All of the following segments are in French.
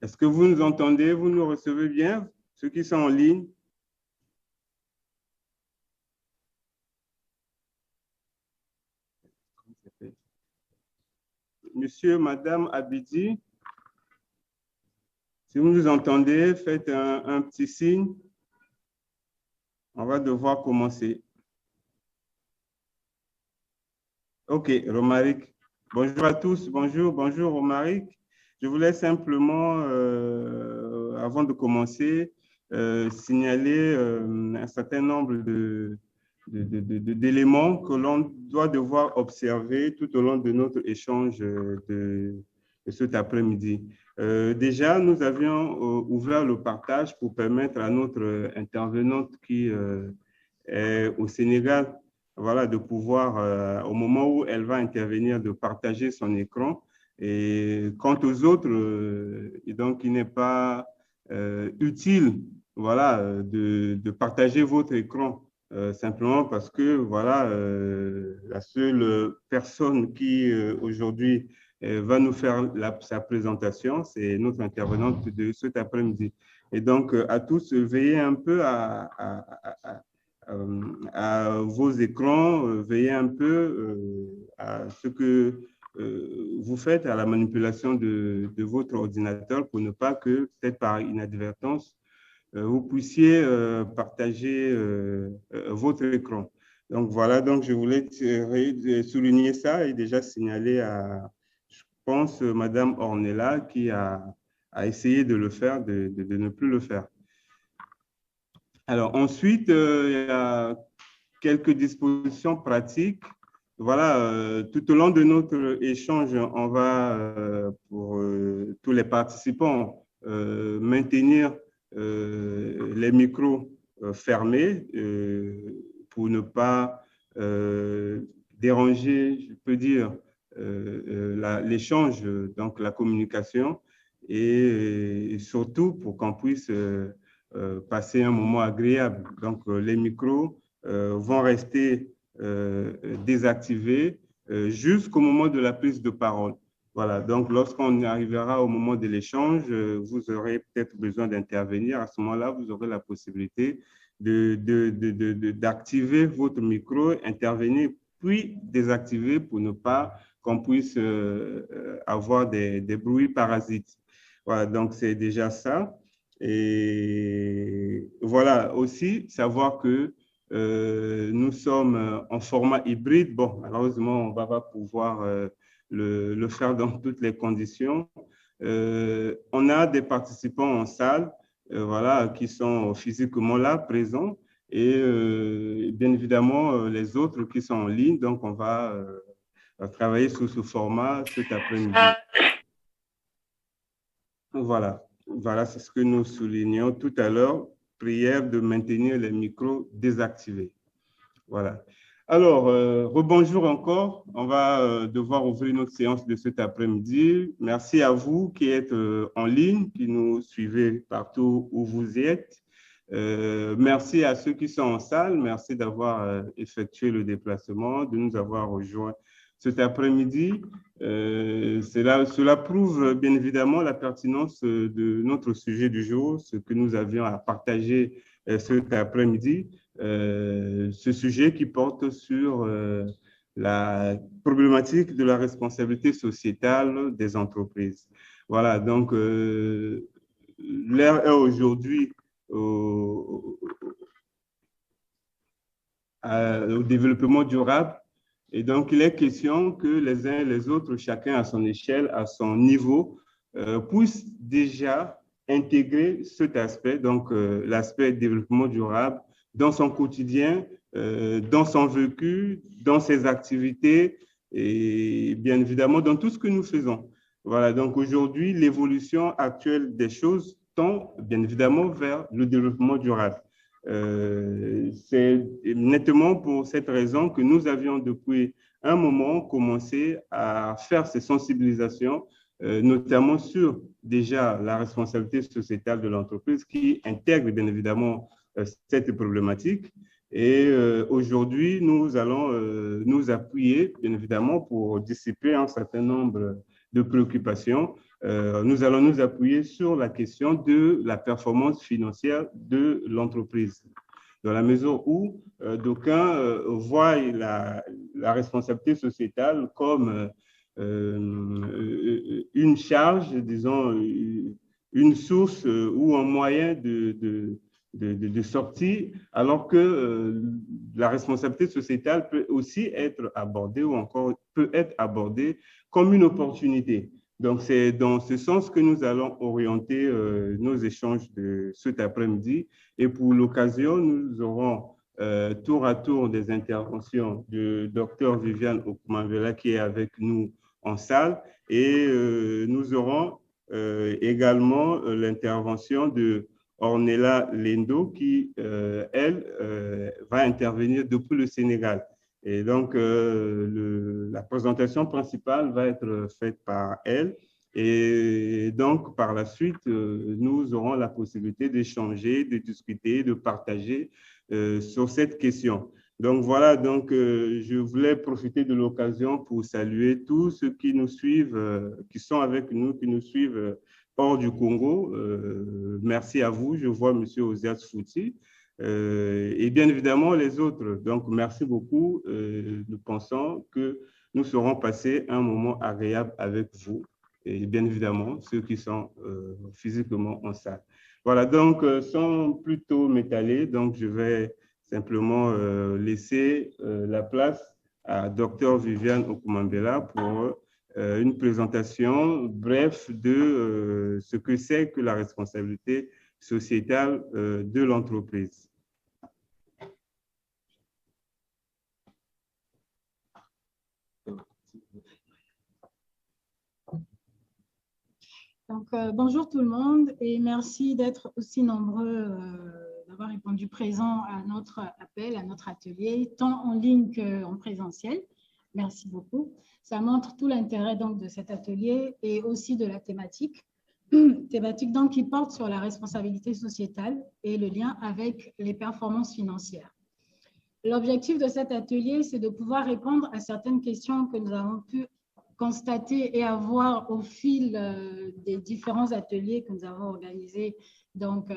Est-ce que vous nous entendez? Vous nous recevez bien? Ceux qui sont en ligne? Monsieur, Madame Abidi, si vous nous entendez, faites un petit signe. On va devoir commencer. OK, Romaric. Bonjour à tous. Bonjour Romaric. Je voulais simplement, avant de commencer, signaler un certain nombre d'éléments que l'on doit devoir observer tout au long de notre échange de cet après-midi. Déjà, nous avions ouvert le partage pour permettre à notre intervenante qui est au Sénégal, voilà, de pouvoir, au moment où elle va intervenir, de partager son écran. Et quant aux autres, donc, il n'est pas utile, voilà, de partager votre écran. Simplement parce que voilà, la seule personne qui aujourd'hui va nous faire sa présentation, c'est notre intervenante de cet après-midi. Et donc, à tous, veillez un peu à vos écrans, veillez un peu à ce que vous faites, à la manipulation de votre ordinateur pour ne pas que, peut-être par inadvertance, vous puissiez partager votre écran. Donc voilà, donc je voulais souligner ça et déjà signaler à, je pense, Madame Ornella qui a essayé de le faire, de ne plus le faire. Alors ensuite, il y a quelques dispositions pratiques. Voilà, tout au long de notre échange, on va, pour tous les participants, maintenir les micros fermés pour ne pas déranger, je peux dire, l'échange, donc la communication, et surtout pour qu'on puisse passer un moment agréable. Donc, les micros vont rester désactivés jusqu'au moment de la prise de parole. Voilà, donc lorsqu'on arrivera au moment de l'échange, vous aurez peut-être besoin d'intervenir. À ce moment-là, vous aurez la possibilité d'activer votre micro, intervenir, puis désactiver pour ne pas qu'on puisse avoir des bruits parasites. Voilà, donc c'est déjà ça. Et voilà, aussi savoir que nous sommes en format hybride. Bon, malheureusement, on ne va pas pouvoir le faire dans toutes les conditions. On a des participants en salle, voilà, qui sont physiquement là, présents, et bien évidemment, les autres qui sont en ligne. Donc, on va travailler sous ce format cet après-midi. Voilà, voilà, c'est ce que nous soulignions tout à l'heure. Prière de maintenir les micros désactivés. Voilà. Alors, rebonjour encore. On va devoir ouvrir notre séance de cet après-midi. Merci à vous qui êtes en ligne, qui nous suivez partout où vous êtes. Merci à ceux qui sont en salle. Merci d'avoir effectué le déplacement, de nous avoir rejoints cet après-midi. Cela prouve bien évidemment la pertinence de notre sujet du jour, ce que nous avions à partager cet après-midi. Ce sujet qui porte sur la problématique de la responsabilité sociétale des entreprises. Voilà, donc l'ère est aujourd'hui au développement durable. Et donc, il est question que les uns et les autres, chacun à son échelle, à son niveau, puissent déjà intégrer cet aspect, donc l'aspect développement durable, dans son quotidien, dans son vécu, dans ses activités et bien évidemment dans tout ce que nous faisons. Voilà, donc aujourd'hui, l'évolution actuelle des choses tend bien évidemment vers le développement durable. C'est nettement pour cette raison que nous avions depuis un moment commencé à faire ces sensibilisations, notamment sur déjà la responsabilité sociétale de l'entreprise qui intègre bien évidemment cette problématique. Et aujourd'hui, nous allons nous appuyer bien évidemment pour dissiper un certain nombre de préoccupation. Nous allons nous appuyer sur la question de la performance financière de l'entreprise, dans la mesure où d'aucuns voient la responsabilité sociétale comme une charge, disons, une source ou un moyen de sortie, alors que la responsabilité sociétale peut aussi être abordée ou encore peut être abordée comme une opportunité. Donc, c'est dans ce sens que nous allons orienter nos échanges de cet après-midi. Et pour l'occasion, nous aurons tour à tour des interventions du docteur Viviane Okumambela qui est avec nous en salle, et nous aurons également l'intervention de Ornella Lendo qui, elle, va intervenir depuis le Sénégal. Et donc, la présentation principale va être faite par elle. Et donc, par la suite, nous aurons la possibilité d'échanger, de discuter, de partager sur cette question. Donc, voilà, donc, je voulais profiter de l'occasion pour saluer tous ceux qui nous suivent, qui sont avec nous, qui nous suivent hors du Congo. Merci à vous. Je vois M. Ozias Fouti. Et bien évidemment les autres. Donc, merci beaucoup. Nous pensons que nous saurons passer un moment agréable avec vous et bien évidemment ceux qui sont physiquement en salle. Voilà, donc, sans plus tôt m'étaler, donc je vais simplement laisser la place à Dr Viviane Okumambela pour une présentation brève de ce que c'est que la responsabilité sociétale de l'entreprise. Donc, bonjour tout le monde et merci d'être aussi nombreux, d'avoir répondu présent à notre appel, à notre atelier, tant en ligne qu'en présentiel. Merci beaucoup. Ça montre tout l'intérêt donc de cet atelier et aussi de la thématique. Thématique donc qui porte sur la responsabilité sociétale et le lien avec les performances financières. L'objectif de cet atelier, c'est de pouvoir répondre à certaines questions que nous avons pu constater et avoir au fil des différents ateliers que nous avons organisés. Donc,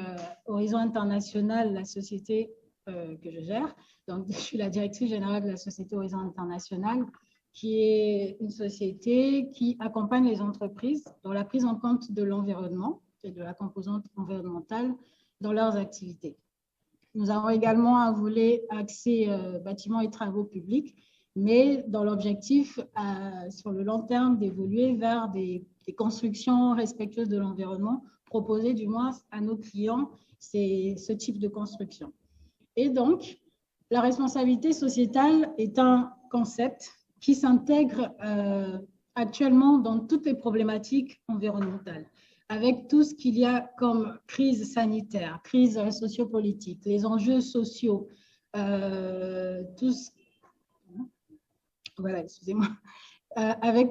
Horizon International, la société que je gère. Donc, je suis la directrice générale de la société Horizon International, qui est une société qui accompagne les entreprises dans la prise en compte de l'environnement et de la composante environnementale dans leurs activités. Nous avons également un volet axé bâtiments et travaux publics, mais dans l'objectif sur le long terme d'évoluer vers des constructions respectueuses de l'environnement, proposer du moins à nos clients ce type de construction. Et donc, la responsabilité sociétale est un concept qui s'intègre actuellement dans toutes les problématiques environnementales, avec tout ce qu'il y a comme crise sanitaire, crise sociopolitique, les enjeux sociaux, avec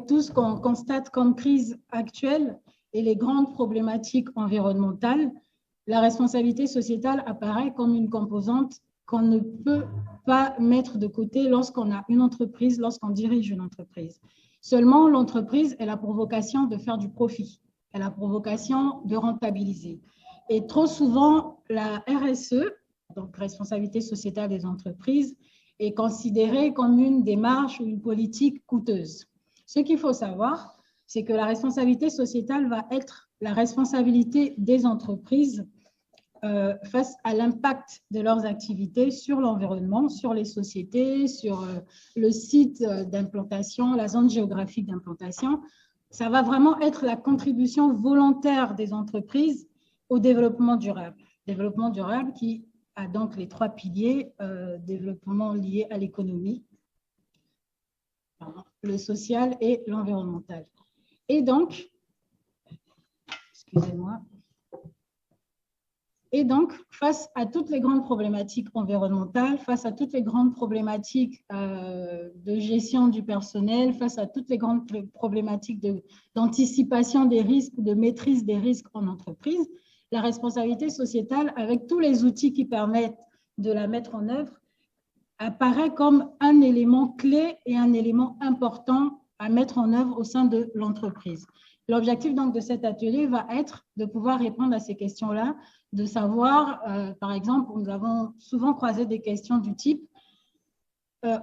tout ce qu'on constate comme crise actuelle et les grandes problématiques environnementales, la responsabilité sociétale apparaît comme une composante qu'on ne peut pas mettre de côté lorsqu'on a une entreprise, lorsqu'on dirige une entreprise. Seulement, l'entreprise, elle a pour vocation de faire du profit. Elle a pour vocation de rentabiliser. Et trop souvent, la RSE, donc responsabilité sociétale des entreprises, est considérée comme une démarche ou une politique coûteuse. Ce qu'il faut savoir, c'est que la responsabilité sociétale va être la responsabilité des entreprises face à l'impact de leurs activités sur l'environnement, sur les sociétés, sur le site d'implantation, la zone géographique d'implantation. Ça va vraiment être la contribution volontaire des entreprises au développement durable. Développement durable qui a donc les trois piliers, développement lié à l'économie, le social et l'environnemental. Et donc, excusez-moi, et donc, face à toutes les grandes problématiques environnementales, face à toutes les grandes problématiques de gestion du personnel, face à toutes les grandes problématiques d'anticipation des risques, de maîtrise des risques en entreprise, la responsabilité sociétale, avec tous les outils qui permettent de la mettre en œuvre, apparaît comme un élément clé et un élément important à mettre en œuvre au sein de l'entreprise. L'objectif donc de cet atelier va être de pouvoir répondre à ces questions-là, de savoir, par exemple, nous avons souvent croisé des questions du type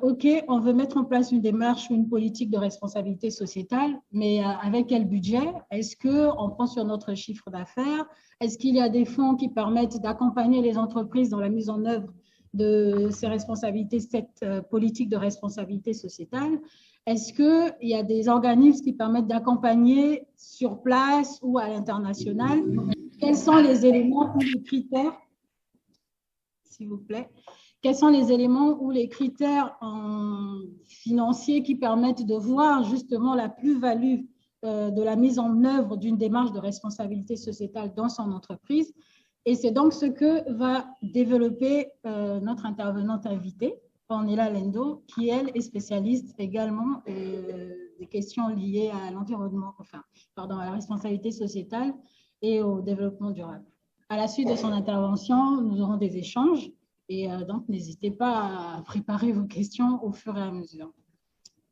OK, on veut mettre en place une démarche ou une politique de responsabilité sociétale, mais avec quel budget? Est-ce qu'on prend sur notre chiffre d'affaires? Est-ce qu'il y a des fonds qui permettent d'accompagner les entreprises dans la mise en œuvre de ces responsabilités, cette politique de responsabilité sociétale? Est-ce qu'il y a des organismes qui permettent d'accompagner sur place ou à l'international? Quels sont les éléments ou les critères, s'il vous plaît? Quels sont les éléments ou les critères financiers qui permettent de voir justement la plus-value de la mise en œuvre d'une démarche de responsabilité sociétale dans son entreprise? Et c'est donc ce que va développer notre intervenante invitée, Ornella Lendo, qui, elle, est spécialiste également des questions liées à l'environnement, à la responsabilité sociétale et au développement durable. À la suite de son intervention, nous aurons des échanges. Et donc, n'hésitez pas à préparer vos questions au fur et à mesure.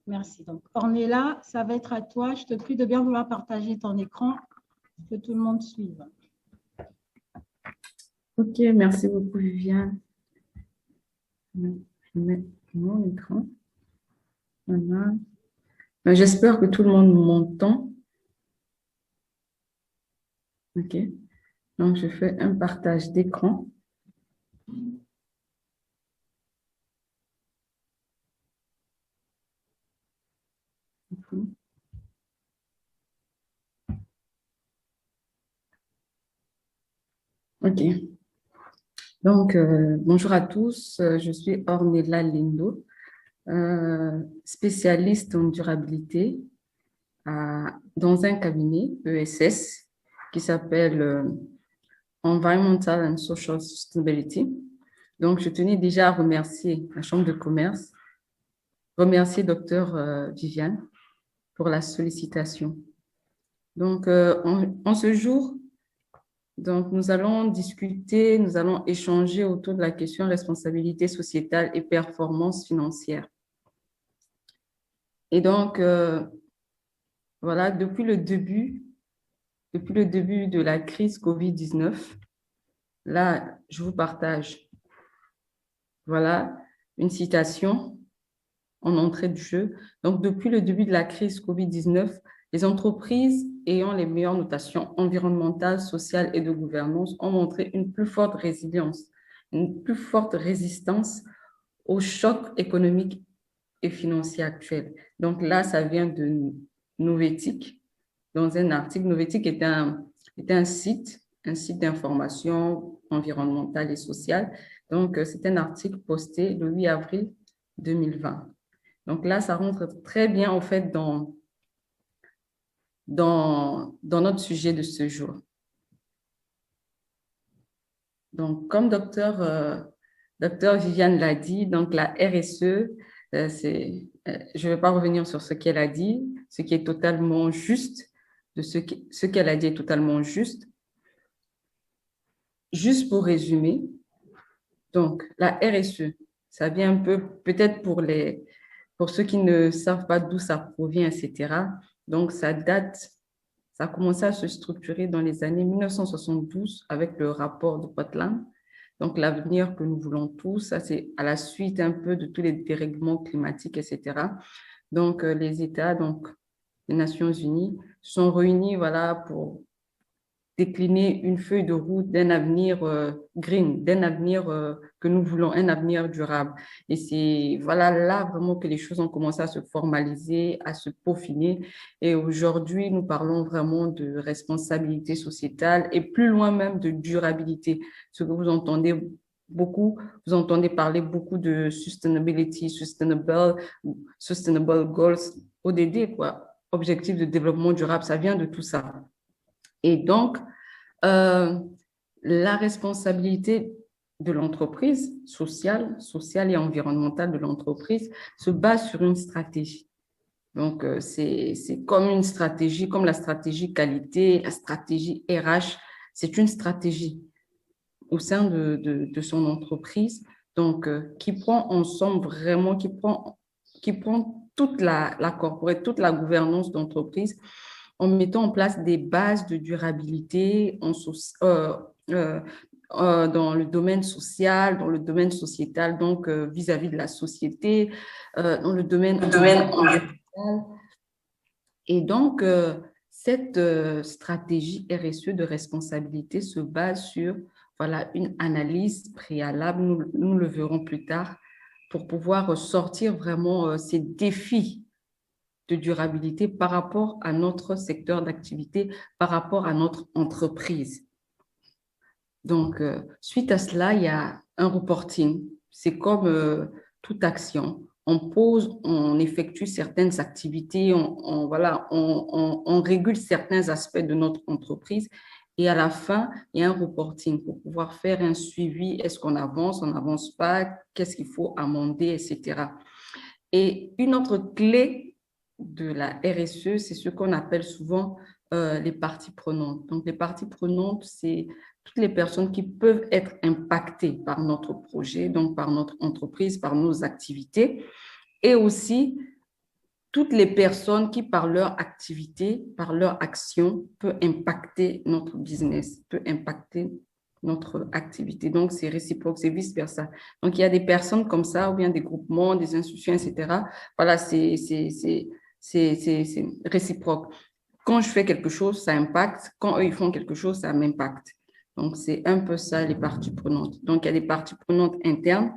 Merci. Donc, Ornella, ça va être à toi. Je te prie de bien vouloir partager ton écran, que tout le monde suive. Ok, merci beaucoup, Viviane. Je mets mon écran. Voilà. J'espère que tout le monde m'entend. Ok. Donc, je fais un partage d'écran. Ok. Donc, bonjour à tous. Je suis Ornella Lendo, spécialiste en durabilité dans un cabinet ESS qui s'appelle Environmental and Social Sustainability. Donc, je tenais déjà à remercier la Chambre de commerce, remercier Dr Viviane pour la sollicitation. Donc, en ce jour, donc, nous allons discuter, nous allons échanger autour de la question responsabilité sociétale et performance financière. Et donc, voilà, depuis le début de la crise COVID-19, là, je vous partage, voilà, une citation en entrée du jeu. Donc, depuis le début de la crise COVID-19, les entreprises ayant les meilleures notations environnementales, sociales et de gouvernance ont montré une plus forte résilience, une plus forte résistance aux chocs économiques et financiers actuels. Donc là, ça vient de Novetic, dans un article. Novetic est un site d'information environnementale et sociale. Donc, c'est un article posté le 8 avril 2020. Donc là, ça rentre très bien, en fait, dans notre sujet de ce jour. Donc, comme docteur Viviane l'a dit, donc la RSE, je ne vais pas revenir sur ce qu'elle a dit, ce qui est totalement juste, ce qu'elle a dit est totalement juste. Juste pour résumer, donc la RSE, ça vient un peu, peut-être pour ceux qui ne savent pas d'où ça provient, etc. Donc, ça a commencé à se structurer dans les années 1972 avec le rapport de Portland. Donc, l'avenir que nous voulons tous, ça c'est à la suite un peu de tous les dérèglements climatiques, etc. Donc, les États, donc les Nations Unies, sont réunis, voilà, pour décliner une feuille de route d'un avenir green, d'un avenir que nous voulons, un avenir durable. Et c'est voilà là vraiment que les choses ont commencé à se formaliser, à se peaufiner. Et aujourd'hui, nous parlons vraiment de responsabilité sociétale et plus loin même de durabilité. Ce que vous entendez beaucoup, vous entendez parler beaucoup de sustainability, sustainable goals, ODD, quoi, objectifs de développement durable, ça vient de tout ça. Et donc, la responsabilité de l'entreprise, sociale et environnementale de l'entreprise, se base sur une stratégie. Donc, c'est comme une stratégie, comme la stratégie qualité, la stratégie RH, c'est une stratégie au sein de son entreprise, donc qui prend ensemble vraiment, qui prend qui prend toute la corporate, toute la gouvernance d'entreprise en mettant en place des bases de durabilité dans le domaine social, dans le domaine sociétal, donc vis-à-vis de la société, dans le domaine environnemental. Et donc, cette stratégie RSE de responsabilité se base sur une analyse préalable, nous le verrons plus tard, pour pouvoir sortir vraiment ces défis de durabilité par rapport à notre secteur d'activité, par rapport à notre entreprise. Donc, suite à cela, il y a un reporting. C'est comme toute action. On effectue certaines activités, on régule certains aspects de notre entreprise et à la fin, il y a un reporting pour pouvoir faire un suivi. Est-ce qu'on avance, on n'avance pas, qu'est-ce qu'il faut amender, etc. Et une autre clé de la RSE, c'est ce qu'on appelle souvent les parties prenantes. Donc, les parties prenantes, c'est toutes les personnes qui peuvent être impactées par notre projet, donc par notre entreprise, par nos activités, et aussi toutes les personnes qui, par leur activité, par leur action, peuvent impacter notre business, peuvent impacter notre activité. Donc, c'est réciproque, c'est vice-versa. Donc, il y a des personnes comme ça, ou bien des groupements, des institutions, etc. Voilà, c'est réciproque. Quand je fais quelque chose, ça impacte. Quand eux, ils font quelque chose, ça m'impacte. Donc, c'est un peu ça, les parties prenantes. Donc, il y a des parties prenantes internes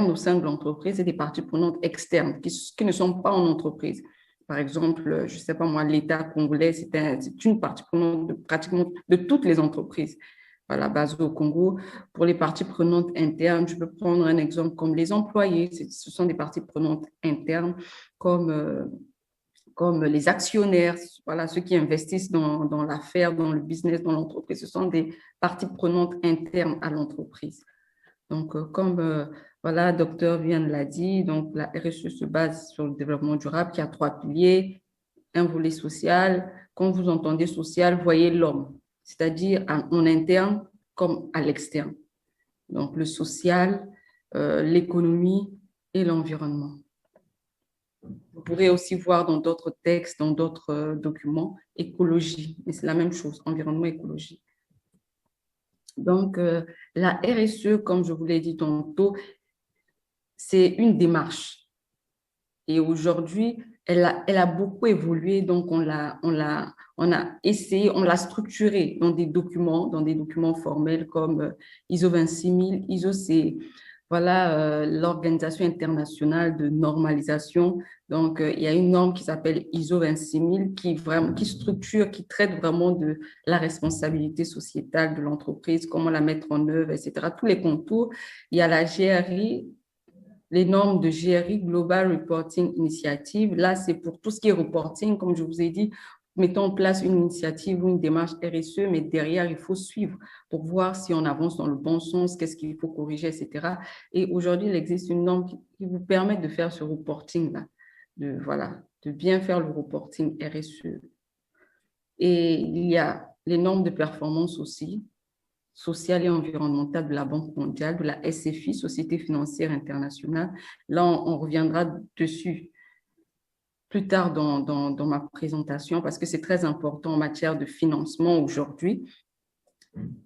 au sein de l'entreprise et des parties prenantes externes qui ne sont pas en entreprise. Par exemple, je ne sais pas moi, l'État congolais, c'est une partie prenante pratiquement de toutes les entreprises. Voilà, basée au Congo. Pour les parties prenantes internes, je peux prendre un exemple comme les employés. Ce sont des parties prenantes internes comme les actionnaires, voilà, ceux qui investissent dans l'affaire, dans le business, dans l'entreprise. Ce sont des parties prenantes internes à l'entreprise. Donc, comme docteur Viviane l'a dit, donc la RSE se base sur le développement durable qui a 3 piliers, un volet social. Quand vous entendez social, voyez l'homme, c'est-à-dire en interne comme à l'externe. Donc, le social, l'économie et l'environnement. Vous pourrez aussi voir dans d'autres textes, dans d'autres documents, écologie, mais c'est la même chose, environnement, écologie. Donc, la RSE, comme je vous l'ai dit tantôt, c'est une démarche. Et aujourd'hui, elle a beaucoup évolué, donc on a essayé, on l'a structurée dans des documents formels comme ISO 26000. ISO, c'est l'Organisation internationale de normalisation. Donc, il y a une norme qui s'appelle ISO 26000 qui structure, qui traite vraiment de la responsabilité sociétale de l'entreprise, comment la mettre en œuvre, etc. Tous les contours. Il y a la GRI, les normes de GRI, Global Reporting Initiative. Là, c'est pour tout ce qui est reporting, comme je vous ai dit, mettons en place une initiative ou une démarche RSE, mais derrière, il faut suivre pour voir si on avance dans le bon sens, qu'est-ce qu'il faut corriger, etc. Et aujourd'hui, il existe une norme qui vous permet de faire ce reporting-là, de bien faire le reporting RSE. Et il y a les normes de performance aussi, sociale et environnementale de la Banque mondiale, de la SFI, Société financière internationale. Là, on reviendra dessus plus tard dans ma présentation parce que c'est très important en matière de financement aujourd'hui.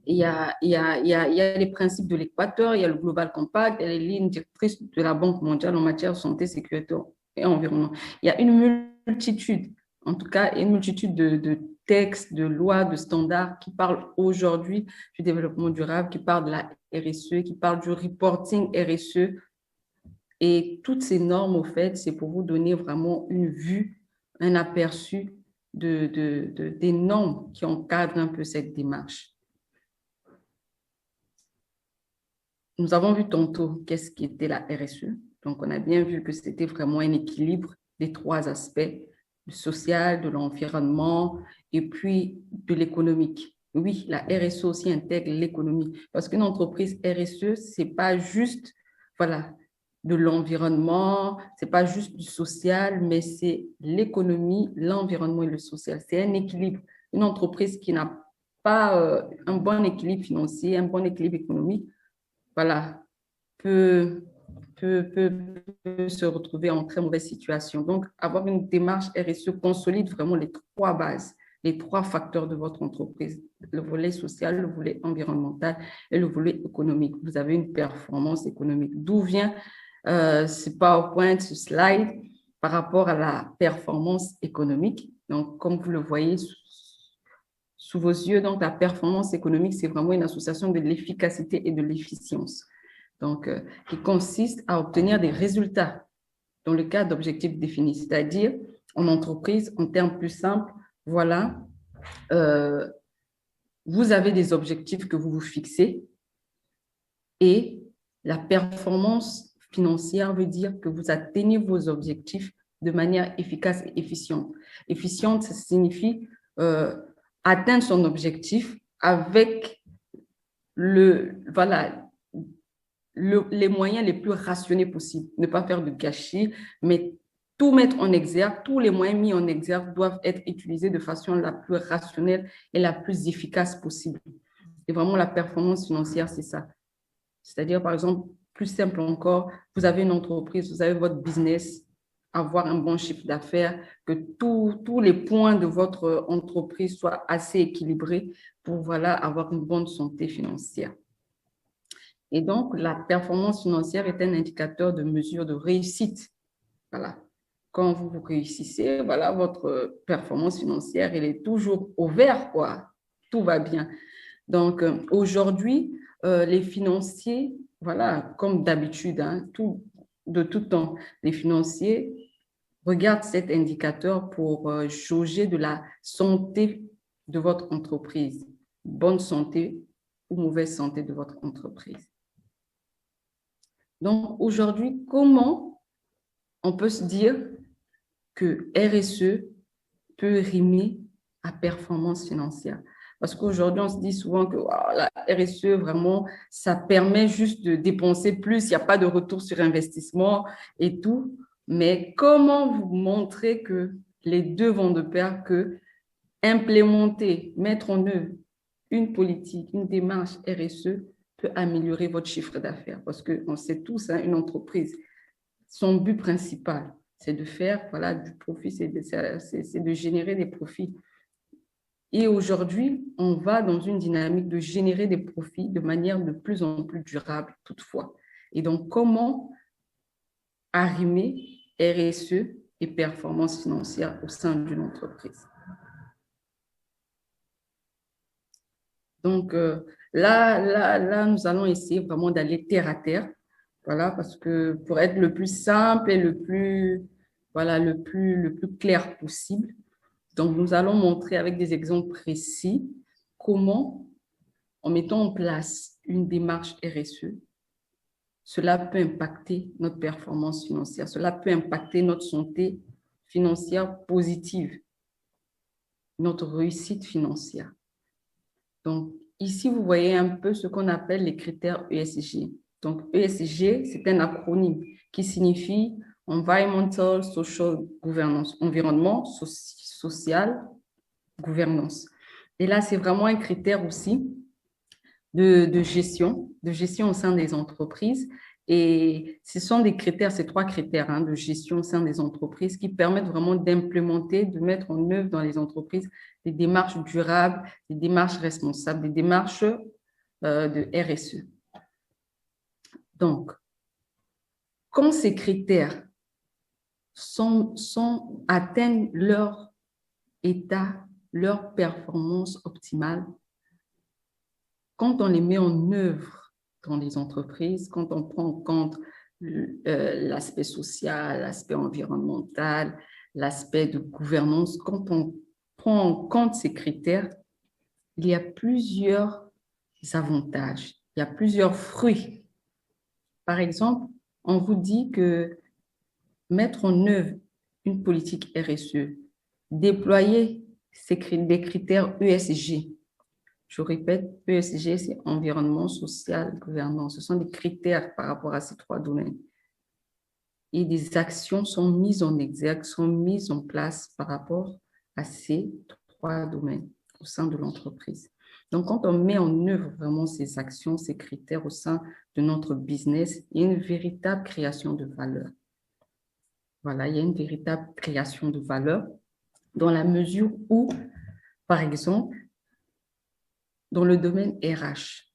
Il y a les principes de l'Équateur, il y a le Global Compact, il y a les lignes directrices de la Banque mondiale en matière de santé, sécurité et environnement. Il y a une multitude, en tout cas, une multitude de textes, de lois, de standards qui parlent aujourd'hui du développement durable, qui parlent de la RSE, qui parlent du reporting RSE. Et toutes ces normes, au fait, c'est pour vous donner vraiment une vue, un aperçu des normes qui encadrent un peu cette démarche. Nous avons vu tantôt qu'est-ce qu'était la RSE. Donc, on a bien vu que c'était vraiment un équilibre des 3 aspects, du social, de l'environnement et puis de l'économique. Oui, la RSE aussi intègre l'économie parce qu'une entreprise RSE, ce n'est pas juste de l'environnement, ce n'est pas juste du social, mais c'est l'économie, l'environnement et le social. C'est un équilibre. Une entreprise qui n'a pas un bon équilibre financier, un bon équilibre économique, peut peut se retrouver en très mauvaise situation. Donc, avoir une démarche RSE consolide vraiment les trois bases, les trois facteurs de votre entreprise, le volet social, le volet environnemental et le volet économique. Vous avez une performance économique. D'où vient ce PowerPoint, ce slide par rapport à la performance économique? Donc, comme vous le voyez sous vos yeux, donc la performance économique, c'est vraiment une association de l'efficacité et de l'efficience. Donc, qui consiste à obtenir des résultats dans le cadre d'objectifs définis, c'est-à-dire en entreprise, en termes plus simples, voilà, vous avez des objectifs que vous vous fixez et la performance financière veut dire que vous atteignez vos objectifs de manière efficace et efficiente. Efficiente, ça signifie atteindre son objectif avec les moyens les plus rationnés possibles. Ne pas faire de gâchis, mais tout mettre en exergue, tous les moyens mis en exergue doivent être utilisés de façon la plus rationnelle et la plus efficace possible. Et vraiment, la performance financière, c'est ça. C'est-à-dire, par exemple, plus simple encore, vous avez une entreprise, vous avez votre business, avoir un bon chiffre d'affaires, que tous les points de votre entreprise soient assez équilibrés pour voilà, avoir une bonne santé financière. Et donc, la performance financière est un indicateur de mesure de réussite. Voilà. Quand vous réussissez, voilà, votre performance financière, elle est toujours au vert, quoi. Tout va bien. Donc, aujourd'hui, les financiers, voilà, comme d'habitude, hein, de tout temps, les financiers regardent cet indicateur pour jauger de la santé de votre entreprise, bonne santé ou mauvaise santé de votre entreprise. Donc, aujourd'hui, comment on peut se dire que RSE peut rimer à performance financière? Parce qu'aujourd'hui, on se dit souvent que la RSE, vraiment, ça permet juste de dépenser plus, il n'y a pas de retour sur investissement et tout. Mais comment vous montrer que les deux vont de pair, que implémenter, mettre en œuvre une politique, une démarche RSE peut améliorer votre chiffre d'affaires? Parce qu'on sait tous, hein, une entreprise, son but principal, c'est de faire voilà, du profit, c'est de générer des profits. Et aujourd'hui, on va dans une dynamique de générer des profits de manière de plus en plus durable, toutefois. Et donc, comment arrimer RSE et performance financière au sein d'une entreprise? Donc, là, nous allons essayer vraiment d'aller terre à terre. Voilà, parce que pour être le plus simple et le plus clair possible. Donc, nous allons montrer avec des exemples précis comment, en mettant en place une démarche RSE, cela peut impacter notre performance financière, cela peut impacter notre santé financière positive, notre réussite financière. Donc, ici, vous voyez un peu ce qu'on appelle les critères ESG. Donc, ESG, c'est un acronyme qui signifie Environmental, Social, Governance, environnement, social, gouvernance. Et là, c'est vraiment un critère aussi de gestion au sein des entreprises. Et ce sont des critères, ces trois critères hein, de gestion au sein des entreprises qui permettent vraiment d'implémenter, de mettre en œuvre dans les entreprises des démarches durables, des démarches responsables, des démarches de RSE. Donc, quand ces critères atteignent leur état, leur performance optimale, quand on les met en œuvre dans les entreprises, quand on prend en compte l'aspect social, l'aspect environnemental, l'aspect de gouvernance, quand on prend en compte ces critères, il y a plusieurs avantages, il y a plusieurs fruits. Par exemple, on vous dit que mettre en œuvre une politique RSE, déployer des critères ESG. Je répète, ESG, c'est environnement, social, gouvernance. Ce sont des critères par rapport à ces trois domaines. Et des actions sont mises en exergue, sont mises en place par rapport à ces trois domaines au sein de l'entreprise. Donc, quand on met en œuvre vraiment ces actions, ces critères au sein de notre business, il y a une véritable création de valeur. Voilà, il y a une véritable création de valeur dans la mesure où, par exemple, dans le domaine RH,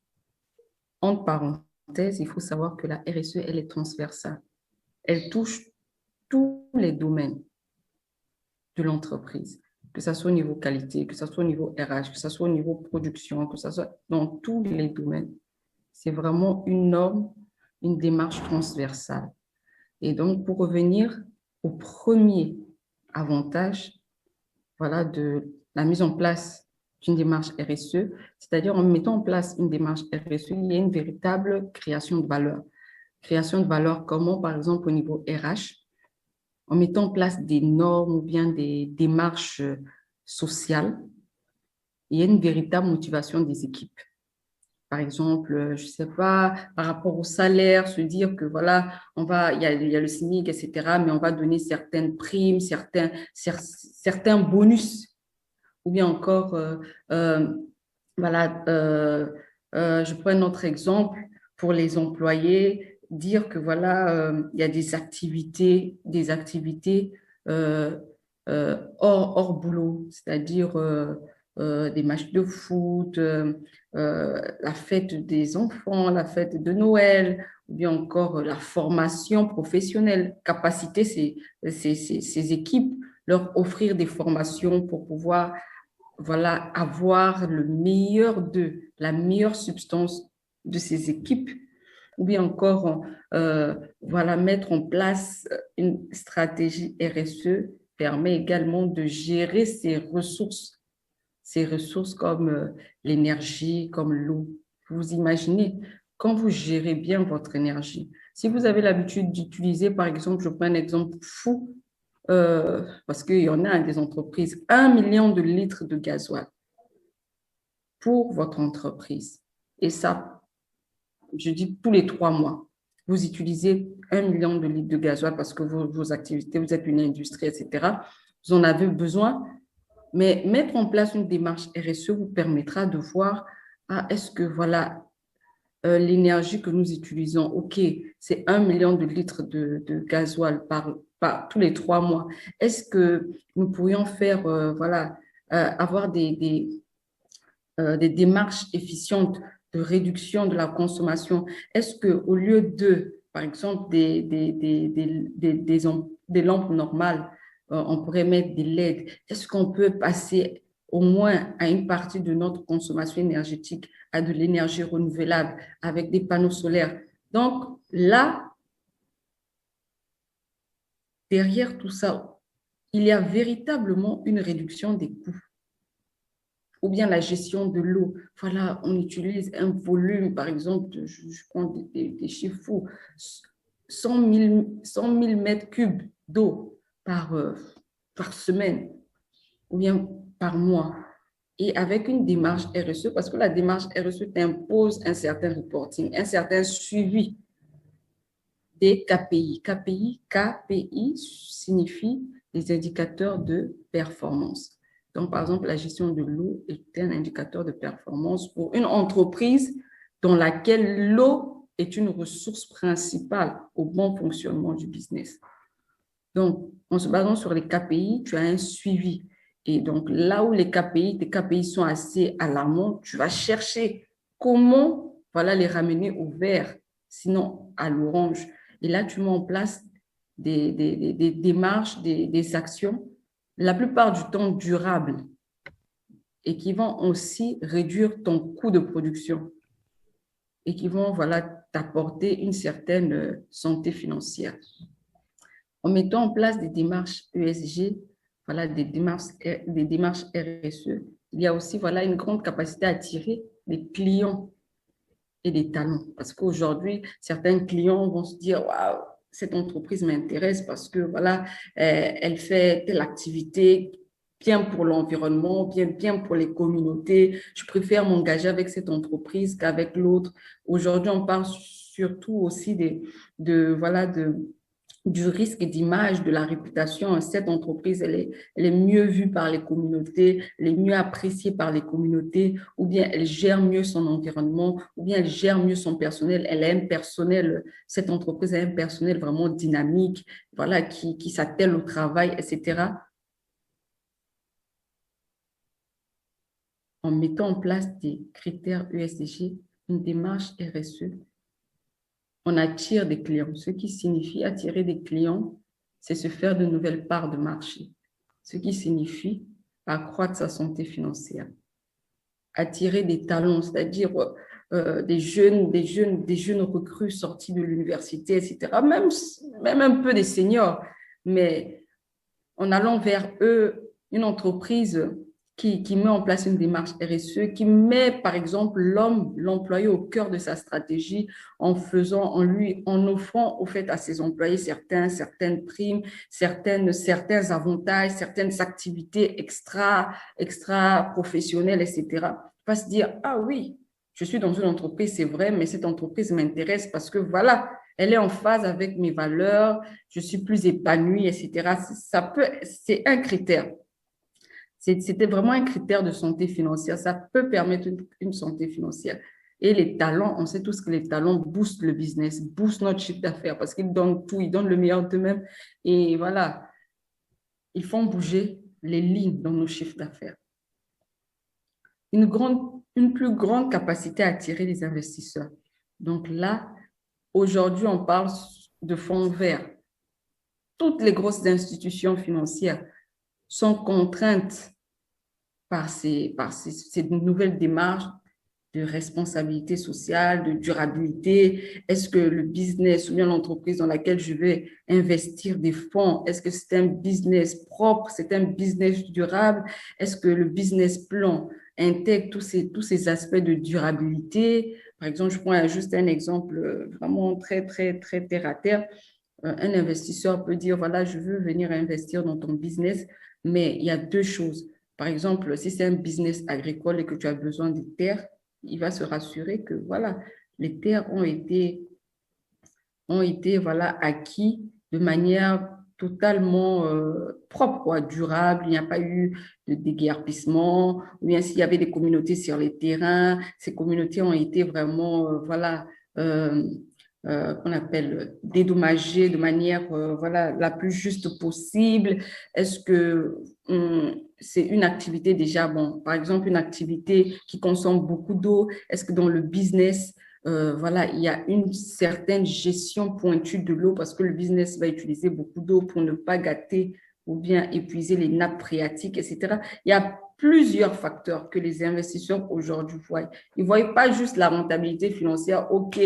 entre parenthèses, il faut savoir que la RSE, elle est transversale. Elle touche tous les domaines de l'entreprise, que ce soit au niveau qualité, que ce soit au niveau RH, que ce soit au niveau production, que ce soit dans tous les domaines. C'est vraiment une norme, une démarche transversale. Et donc, pour revenir au premier avantage, voilà, de la mise en place d'une démarche RSE, c'est-à-dire en mettant en place une démarche RSE, il y a une véritable création de valeur. Création de valeur, comment, par exemple, au niveau RH, en mettant en place des normes ou bien des démarches sociales, il y a une véritable motivation des équipes. Par exemple, je ne sais pas, par rapport au salaire, se dire que voilà, il y a le SMIC, etc., mais on va donner certaines primes, certains bonus, ou bien encore, voilà, je prends un autre exemple pour les employés, dire que voilà, il y a des activités hors boulot, c'est-à-dire des matchs de foot, la fête des enfants, la fête de Noël, ou bien encore la formation professionnelle, capaciter ces équipes, leur offrir des formations pour pouvoir voilà, avoir le meilleur la meilleure substance de ces équipes, ou bien encore voilà, mettre en place une stratégie RSE permet également de gérer ces ressources comme l'énergie, comme l'eau. Vous imaginez, quand vous gérez bien votre énergie, si vous avez l'habitude d'utiliser, par exemple, je prends un exemple fou, parce qu'il y en a des entreprises, 1 million de litres de gasoil pour votre entreprise. Et ça, je dis tous les 3 mois, vous utilisez 1 million de litres de gasoil parce que vos activités, vous êtes une industrie, etc. Vous en avez besoin. Mais mettre en place une démarche RSE vous permettra de voir, est-ce que voilà, l'énergie que nous utilisons, OK, c'est 1 million de litres de gasoil par tous les 3 mois. Est-ce que nous pourrions faire, voilà, avoir des démarches efficientes de réduction de la consommation? Est-ce qu'au lieu de, par exemple, des lampes normales, on pourrait mettre des LED? Est-ce qu'on peut passer au moins à une partie de notre consommation énergétique à de l'énergie renouvelable avec des panneaux solaires? Donc là, derrière tout ça, il y a véritablement une réduction des coûts. Ou bien la gestion de l'eau. Voilà, on utilise un volume, par exemple, je prends des chiffres fous, 100 000 mètres cubes d'eau par semaine ou bien par mois. Et avec une démarche RSE, parce que la démarche RSE t'impose un certain reporting, un certain suivi des KPI. KPI signifie les indicateurs de performance. Donc, par exemple, la gestion de l'eau est un indicateur de performance pour une entreprise dans laquelle l'eau est une ressource principale au bon fonctionnement du business. Donc, en se basant sur les KPI, tu as un suivi. Et donc, là où tes KPI sont assez alarmants, tu vas chercher comment voilà, les ramener au vert, sinon à l'orange. Et là, tu mets en place des démarches, des actions, la plupart du temps durables, et qui vont aussi réduire ton coût de production et qui vont voilà, t'apporter une certaine santé financière. En mettant en place des démarches ESG, voilà, des démarches RSE, il y a aussi voilà, une grande capacité à attirer des clients et des talents. Parce qu'aujourd'hui, certains clients vont se dire « Waouh, cette entreprise m'intéresse parce que voilà, elle fait telle activité bien pour l'environnement, bien pour les communautés. Je préfère m'engager avec cette entreprise qu'avec l'autre. » Aujourd'hui, on parle surtout aussi du risque d'image, de la réputation. Cette entreprise, elle est mieux vue par les communautés, elle est mieux appréciée par les communautés, ou bien elle gère mieux son environnement, ou bien elle gère mieux son personnel. Elle a un personnel, cette entreprise a un personnel vraiment dynamique, voilà, qui s'attelle au travail, etc. En mettant en place des critères ESG, une démarche RSE, on attire des clients. Ce qui signifie attirer des clients, c'est se faire de nouvelles parts de marché. Ce qui signifie accroître sa santé financière. Attirer des talents, c'est-à-dire des jeunes recrues sortis de l'université, etc. Même un peu des seniors. Mais en allant vers eux, une entreprise qui met en place une démarche RSE, qui met, par exemple, l'employé au cœur de sa stratégie en offrant au fait à ses employés certaines primes, certains avantages, certaines activités extra professionnelles, etc. Va se dire, ah oui, je suis dans une entreprise, c'est vrai, mais cette entreprise m'intéresse parce que voilà, elle est en phase avec mes valeurs, je suis plus épanouie, etc. C'est un critère. C'était vraiment un critère de santé financière. Ça peut permettre une santé financière. Et les talents, on sait tous que les talents boostent le business, boostent notre chiffre d'affaires parce qu'ils donnent tout, ils donnent le meilleur d'eux-mêmes. Et voilà, ils font bouger les lignes dans nos chiffres d'affaires. Une plus grande capacité à attirer les investisseurs. Donc là, aujourd'hui, on parle de fonds verts. Toutes les grosses institutions financières sont contraintes par ces nouvelles démarches de responsabilité sociale, de durabilité. Est-ce que le business ou bien l'entreprise dans laquelle je vais investir des fonds, est-ce que c'est un business propre, c'est un business durable? Est-ce que le business plan intègre tous ces aspects de durabilité? Par exemple, je prends juste un exemple vraiment très, très, très terre à terre. Un investisseur peut dire, voilà, je veux venir investir dans ton business, mais il y a deux choses. Par exemple, si c'est un business agricole et que tu as besoin de terres, il va se rassurer que voilà, les terres ont été voilà, acquis de manière totalement propre, quoi, durable. Il n'y a pas eu de déguerpissement. Ou bien s'il y avait des communautés sur les terrains, ces communautés ont été vraiment voilà, qu'on appelle dédommagées de manière voilà, la plus juste possible. Est-ce que c'est une activité déjà, bon, par exemple, une activité qui consomme beaucoup d'eau? Est-ce que dans le business, voilà, il y a une certaine gestion pointue de l'eau parce que le business va utiliser beaucoup d'eau pour ne pas gâter ou bien épuiser les nappes phréatiques, etc. Il y a plusieurs facteurs que les investisseurs aujourd'hui voient. Ils ne voient pas juste la rentabilité financière. OK,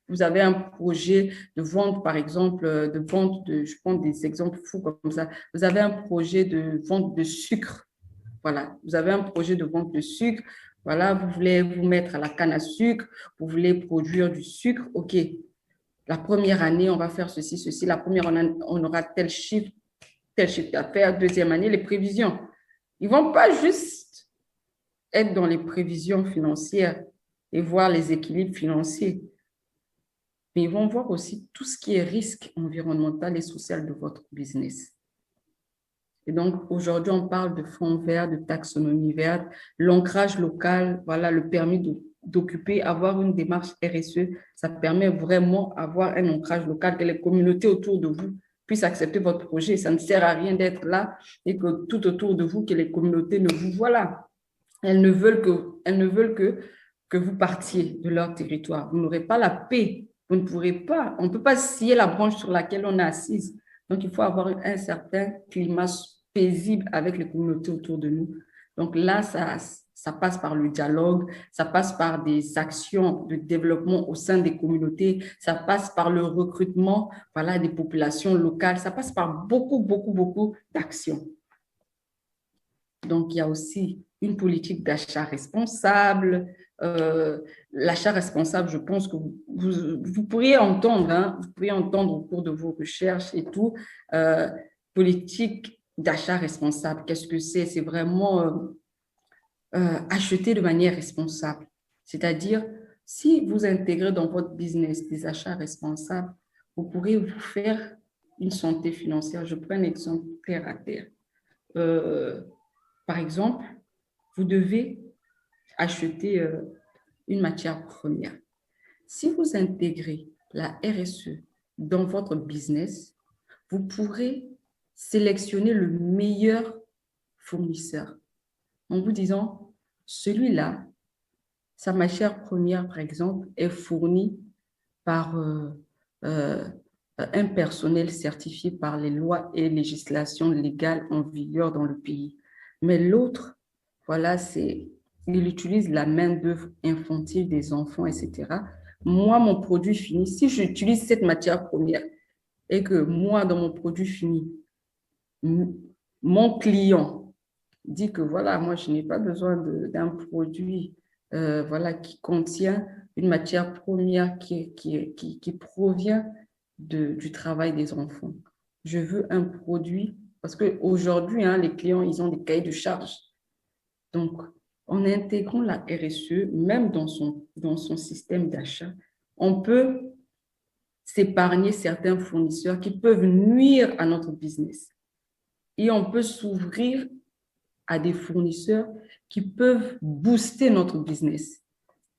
vous avez un projet de vente, par exemple, je prends des exemples fous comme ça. Vous avez un projet de vente de sucre. Voilà, vous avez un projet de vente de sucre. Voilà, vous voulez vous mettre à la canne à sucre, vous voulez produire du sucre. OK, la première année, on va faire ceci. La première année, on aura tel chiffre d'affaires. Deuxième année, les prévisions. Ils ne vont pas juste être dans les prévisions financières et voir les équilibres financiers, mais ils vont voir aussi tout ce qui est risque environnemental et social de votre business. Et donc, aujourd'hui, on parle de fonds verts, de taxonomie verte, l'ancrage local, voilà, le permis d'occuper, avoir une démarche RSE, ça permet vraiment d'avoir un ancrage local, que les communautés autour de vous puissent accepter votre projet. Ça ne sert à rien d'être là et que tout autour de vous, que les communautés ne vous voient là. Elles ne veulent que vous partiez de leur territoire. Vous n'aurez pas la paix. Vous ne pourrez pas, on ne peut pas scier la branche sur laquelle on est assise. Donc, il faut avoir un certain climat paisible avec les communautés autour de nous. Donc là, ça passe par le dialogue, ça passe par des actions de développement au sein des communautés, ça passe par le recrutement, voilà, des populations locales, ça passe par beaucoup d'actions. Donc, il y a aussi une politique d'achat responsable. L'achat responsable, je pense que vous pourriez entendre, vous pourriez entendre au cours de vos recherches et tout, politique d'achat responsable. Qu'est-ce que c'est? C'est vraiment acheter de manière responsable. C'est-à-dire, si vous intégrez dans votre business des achats responsables, vous pourrez vous faire une santé financière. Je prends un exemple terre à terre. Par exemple, vous devez acheter une matière première. Si vous intégrez la RSE dans votre business, vous pourrez sélectionner le meilleur fournisseur en vous disant, celui-là, sa matière première, par exemple, est fournie par un personnel certifié par les lois et législations légales en vigueur dans le pays. Mais l'autre, voilà, il utilise la main-d'œuvre infantile des enfants, etc. Moi, mon produit fini, si j'utilise cette matière première et que moi, dans mon produit fini, mon client dit que voilà, moi, je n'ai pas besoin d'un produit voilà, qui contient une matière première qui provient du travail des enfants. Je veux un produit, parce qu'aujourd'hui, hein, les clients, ils ont des cahiers de charges. Donc, en intégrant la RSE, même dans son système d'achat, on peut s'épargner certains fournisseurs qui peuvent nuire à notre business. Et on peut s'ouvrir à des fournisseurs qui peuvent booster notre business.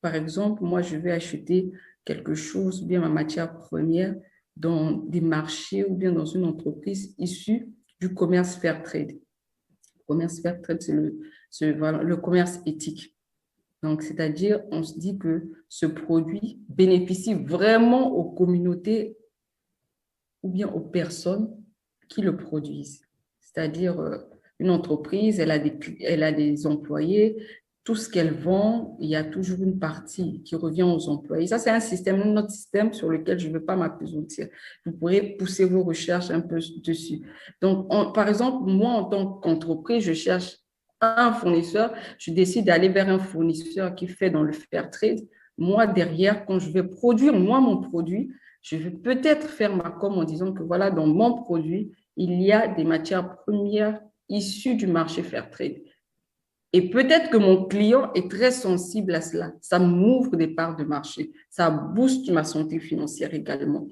Par exemple, moi, je vais acheter quelque chose, ou bien ma matière première, dans des marchés ou bien dans une entreprise issue du commerce fair trade. Le commerce fair trade, c'est le commerce éthique. Donc, c'est-à-dire, on se dit que ce produit bénéficie vraiment aux communautés ou bien aux personnes qui le produisent. C'est-à-dire, une entreprise, elle a des employés, tout ce qu'elle vend, il y a toujours une partie qui revient aux employés. Ça, c'est un autre système sur lequel je ne veux pas m'appesantir. Vous pourrez pousser vos recherches un peu dessus. Donc, par exemple, moi, en tant qu'entreprise, je cherche un fournisseur, je décide d'aller vers un fournisseur qui fait dans le fair trade. Moi, derrière, quand je vais produire, moi, mon produit, je vais peut-être faire ma com en disant que voilà, dans mon produit, il y a des matières premières issues du marché fair trade. Et peut-être que mon client est très sensible à cela. Ça m'ouvre des parts de marché. Ça booste ma santé financière également.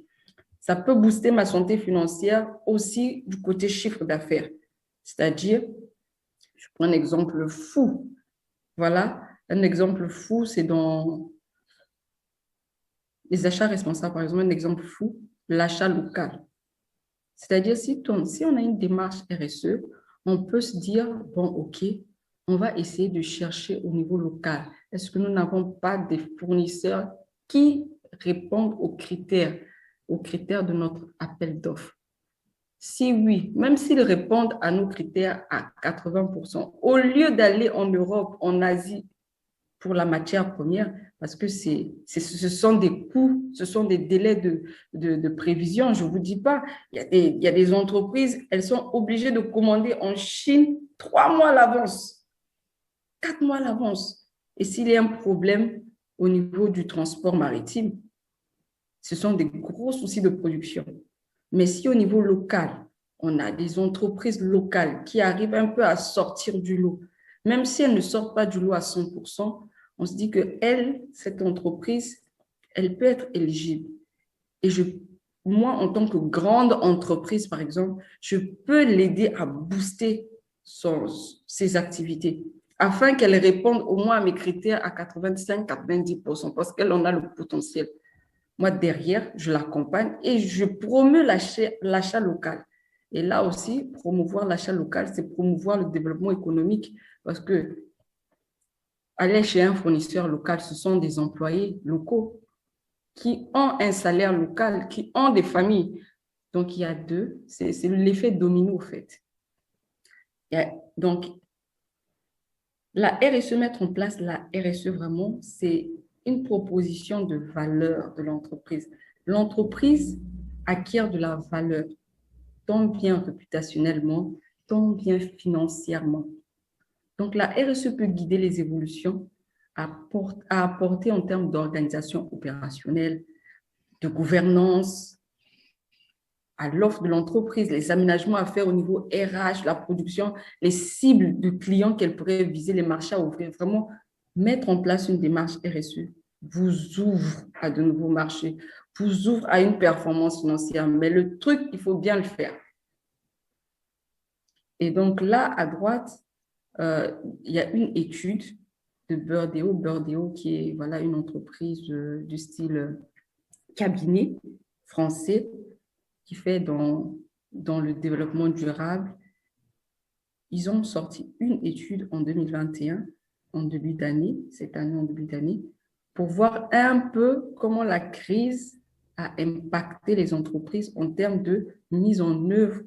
Ça peut booster ma santé financière aussi du côté chiffre d'affaires. C'est-à-dire, je prends un exemple fou. Voilà, un exemple fou, c'est dans les achats responsables. Par exemple, un exemple fou, l'achat local. C'est-à-dire, si on a une démarche RSE, on peut se dire, bon, OK, on va essayer de chercher au niveau local. Est-ce que nous n'avons pas des fournisseurs qui répondent aux critères de notre appel d'offres? Si oui, même s'ils répondent à nos critères à 80%, au lieu d'aller en Europe, en Asie, pour la matière première, parce que ce sont des coûts, ce sont des délais de prévision. Je ne vous dis pas, il y a des entreprises, elles sont obligées de commander en Chine 3 mois à l'avance, 4 mois à l'avance. Et s'il y a un problème au niveau du transport maritime, ce sont des gros soucis de production. Mais si au niveau local, on a des entreprises locales qui arrivent un peu à sortir du lot, même si elles ne sortent pas du lot à 100%, on se dit que cette entreprise, elle peut être éligible. Et moi, en tant que grande entreprise, par exemple, je peux l'aider à booster ses activités afin qu'elle réponde au moins à mes critères à 85-90% parce qu'elle en a le potentiel. Moi, derrière, je l'accompagne et je promeux l'achat local. Et là aussi, promouvoir l'achat local, c'est promouvoir le développement économique parce que aller chez un fournisseur local, ce sont des employés locaux qui ont un salaire local, qui ont des familles. Donc, il y a c'est l'effet domino, en fait. Donc, la RSE, mettre en place la RSE vraiment, c'est une proposition de valeur de l'entreprise. L'entreprise acquiert de la valeur, tant bien réputationnellement, tant bien financièrement. Donc, la RSE peut guider les évolutions à apporter en termes d'organisation opérationnelle, de gouvernance, à l'offre de l'entreprise, les aménagements à faire au niveau RH, la production, les cibles de clients qu'elle pourrait viser, les marchés à ouvrir. Vraiment, mettre en place une démarche RSE vous ouvre à de nouveaux marchés, vous ouvre à une performance financière. Mais le truc, il faut bien le faire. Et donc là, à droite, il y a une étude de Burdeo. Burdeo, qui est voilà, une entreprise du style cabinet français qui fait dans le développement durable. Ils ont sorti une étude en 2021, en début d'année, cette année en début d'année, pour voir un peu comment la crise a impacté les entreprises en termes de mise en œuvre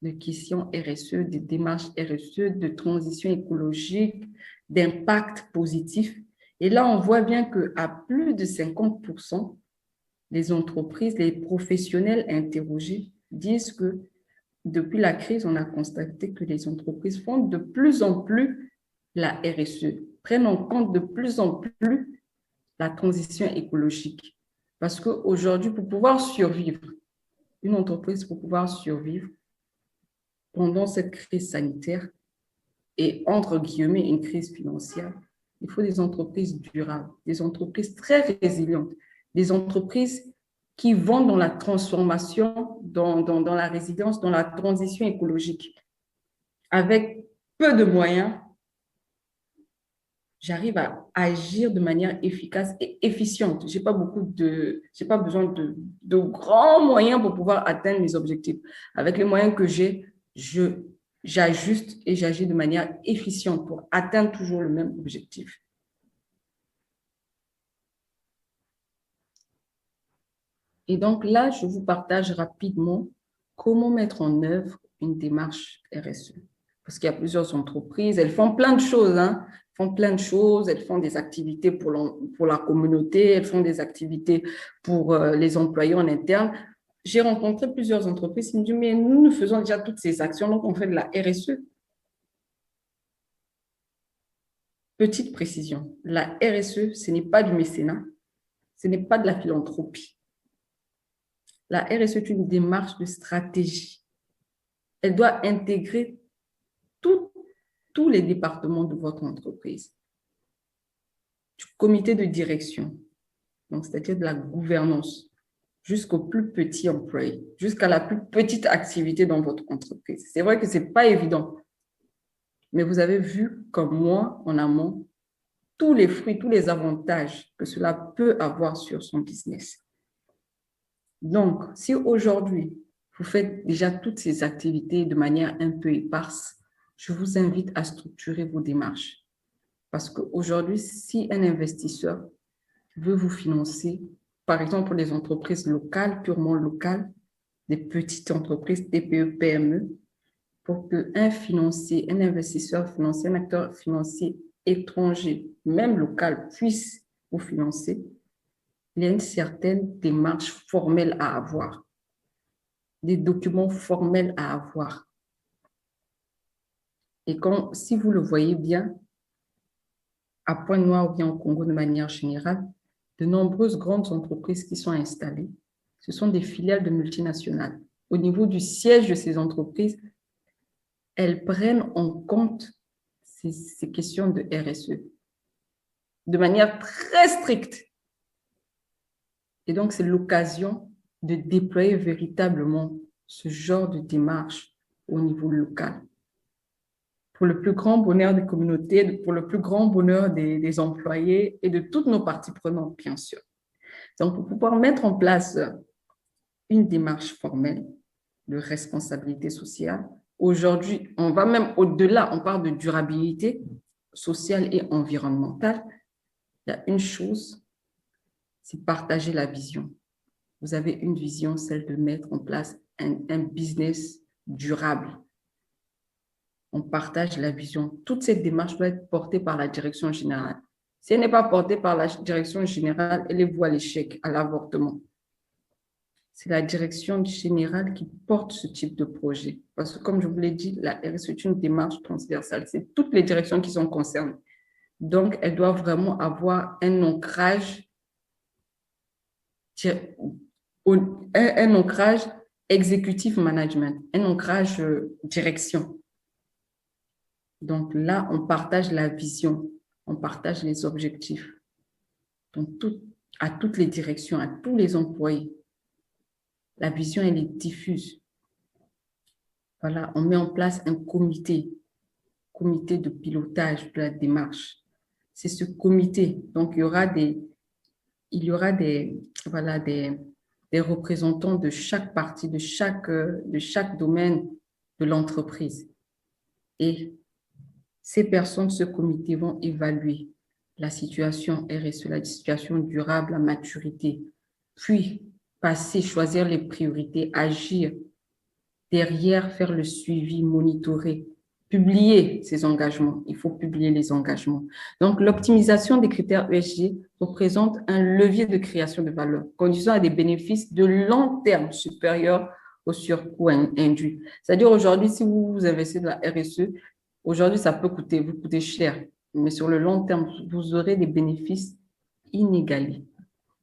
de questions RSE, de démarches RSE, de transition écologique, d'impact positif. Et là, on voit bien qu'à plus de 50%, les entreprises, les professionnels interrogés disent que depuis la crise, on a constaté que les entreprises font de plus en plus la RSE, prennent en compte de plus en plus la transition écologique. Parce qu'aujourd'hui, pour pouvoir survivre, une entreprise, pour pouvoir survivre pendant cette crise sanitaire et entre guillemets une crise financière, il faut des entreprises durables, des entreprises très résilientes, des entreprises qui vont dans la transformation, dans la résilience, dans la transition écologique. Avec peu de moyens, j'arrive à agir de manière efficace et efficiente. Je n'ai pas besoin de grands moyens pour pouvoir atteindre mes objectifs. Avec les moyens que j'ai, j'ajuste et j'agis de manière efficiente pour atteindre toujours le même objectif. Et donc là, je vous partage rapidement comment mettre en œuvre une démarche RSE. Parce qu'il y a plusieurs entreprises, elles font plein de choses, hein. Elles font plein de choses, elles font des activités pour la communauté, elles font des activités pour les employés en interne. J'ai rencontré plusieurs entreprises qui me disent, mais nous faisons déjà toutes ces actions, donc on fait de la RSE. Petite précision, la RSE, ce n'est pas du mécénat, ce n'est pas de la philanthropie. La RSE est une démarche de stratégie. Elle doit intégrer tous les départements de votre entreprise. Du comité de direction, donc c'est-à-dire de la gouvernance, jusqu'au plus petit employé, jusqu'à la plus petite activité dans votre entreprise. C'est vrai que ce n'est pas évident, mais vous avez vu comme moi, en amont, tous les fruits, tous les avantages que cela peut avoir sur son business. Donc, si aujourd'hui, vous faites déjà toutes ces activités de manière un peu éparse, je vous invite à structurer vos démarches. Parce qu'aujourd'hui, si un investisseur veut vous financer, par exemple pour les entreprises locales, purement locales, des petites entreprises, TPE, PME, pour qu'un investisseur financier, un acteur financier étranger, même local, puisse vous financer, il y a une certaine démarche formelle à avoir, des documents formels à avoir. Et si vous le voyez bien, à Pointe-Noire ou bien au Congo de manière générale, de nombreuses grandes entreprises qui sont installées, ce sont des filiales de multinationales. Au niveau du siège de ces entreprises, elles prennent en compte ces questions de RSE de manière très stricte. Et donc, c'est l'occasion de déployer véritablement ce genre de démarche au niveau local. Pour le plus grand bonheur des communautés, pour le plus grand bonheur des employés et de toutes nos parties prenantes, bien sûr. Donc, pour pouvoir mettre en place une démarche formelle de responsabilité sociale, aujourd'hui, on va même au-delà, on parle de durabilité sociale et environnementale. Il y a une chose, c'est partager la vision. Vous avez une vision, celle de mettre en place un business durable. On partage la vision. Toute cette démarche doit être portée par la direction générale. Si elle n'est pas portée par la direction générale, elle est vouée à l'échec, à l'avortement. C'est la direction générale qui porte ce type de projet. Parce que, comme je vous l'ai dit, la RSE est une démarche transversale. C'est toutes les directions qui sont concernées. Donc, elle doit vraiment avoir un ancrage exécutif management, un ancrage direction. Donc là, on partage la vision, on partage les objectifs. Donc à toutes les directions, à tous les employés. La vision, elle est diffuse. Voilà, on met en place un comité de pilotage de la démarche. C'est ce comité. Donc, il y aura voilà, des représentants de chaque partie, de chaque domaine de l'entreprise. Et ces personnes, ce comité vont évaluer la situation RSE, la situation durable, la maturité, puis choisir les priorités, agir, derrière faire le suivi, monitorer, publier ces engagements. Il faut publier les engagements. Donc, l'optimisation des critères ESG représente un levier de création de valeur, conduisant à des bénéfices de long terme supérieurs au surcoût induit. C'est-à-dire, aujourd'hui, si vous investissez de la RSE, aujourd'hui, ça peut vous coûter cher, mais sur le long terme, vous aurez des bénéfices inégalés.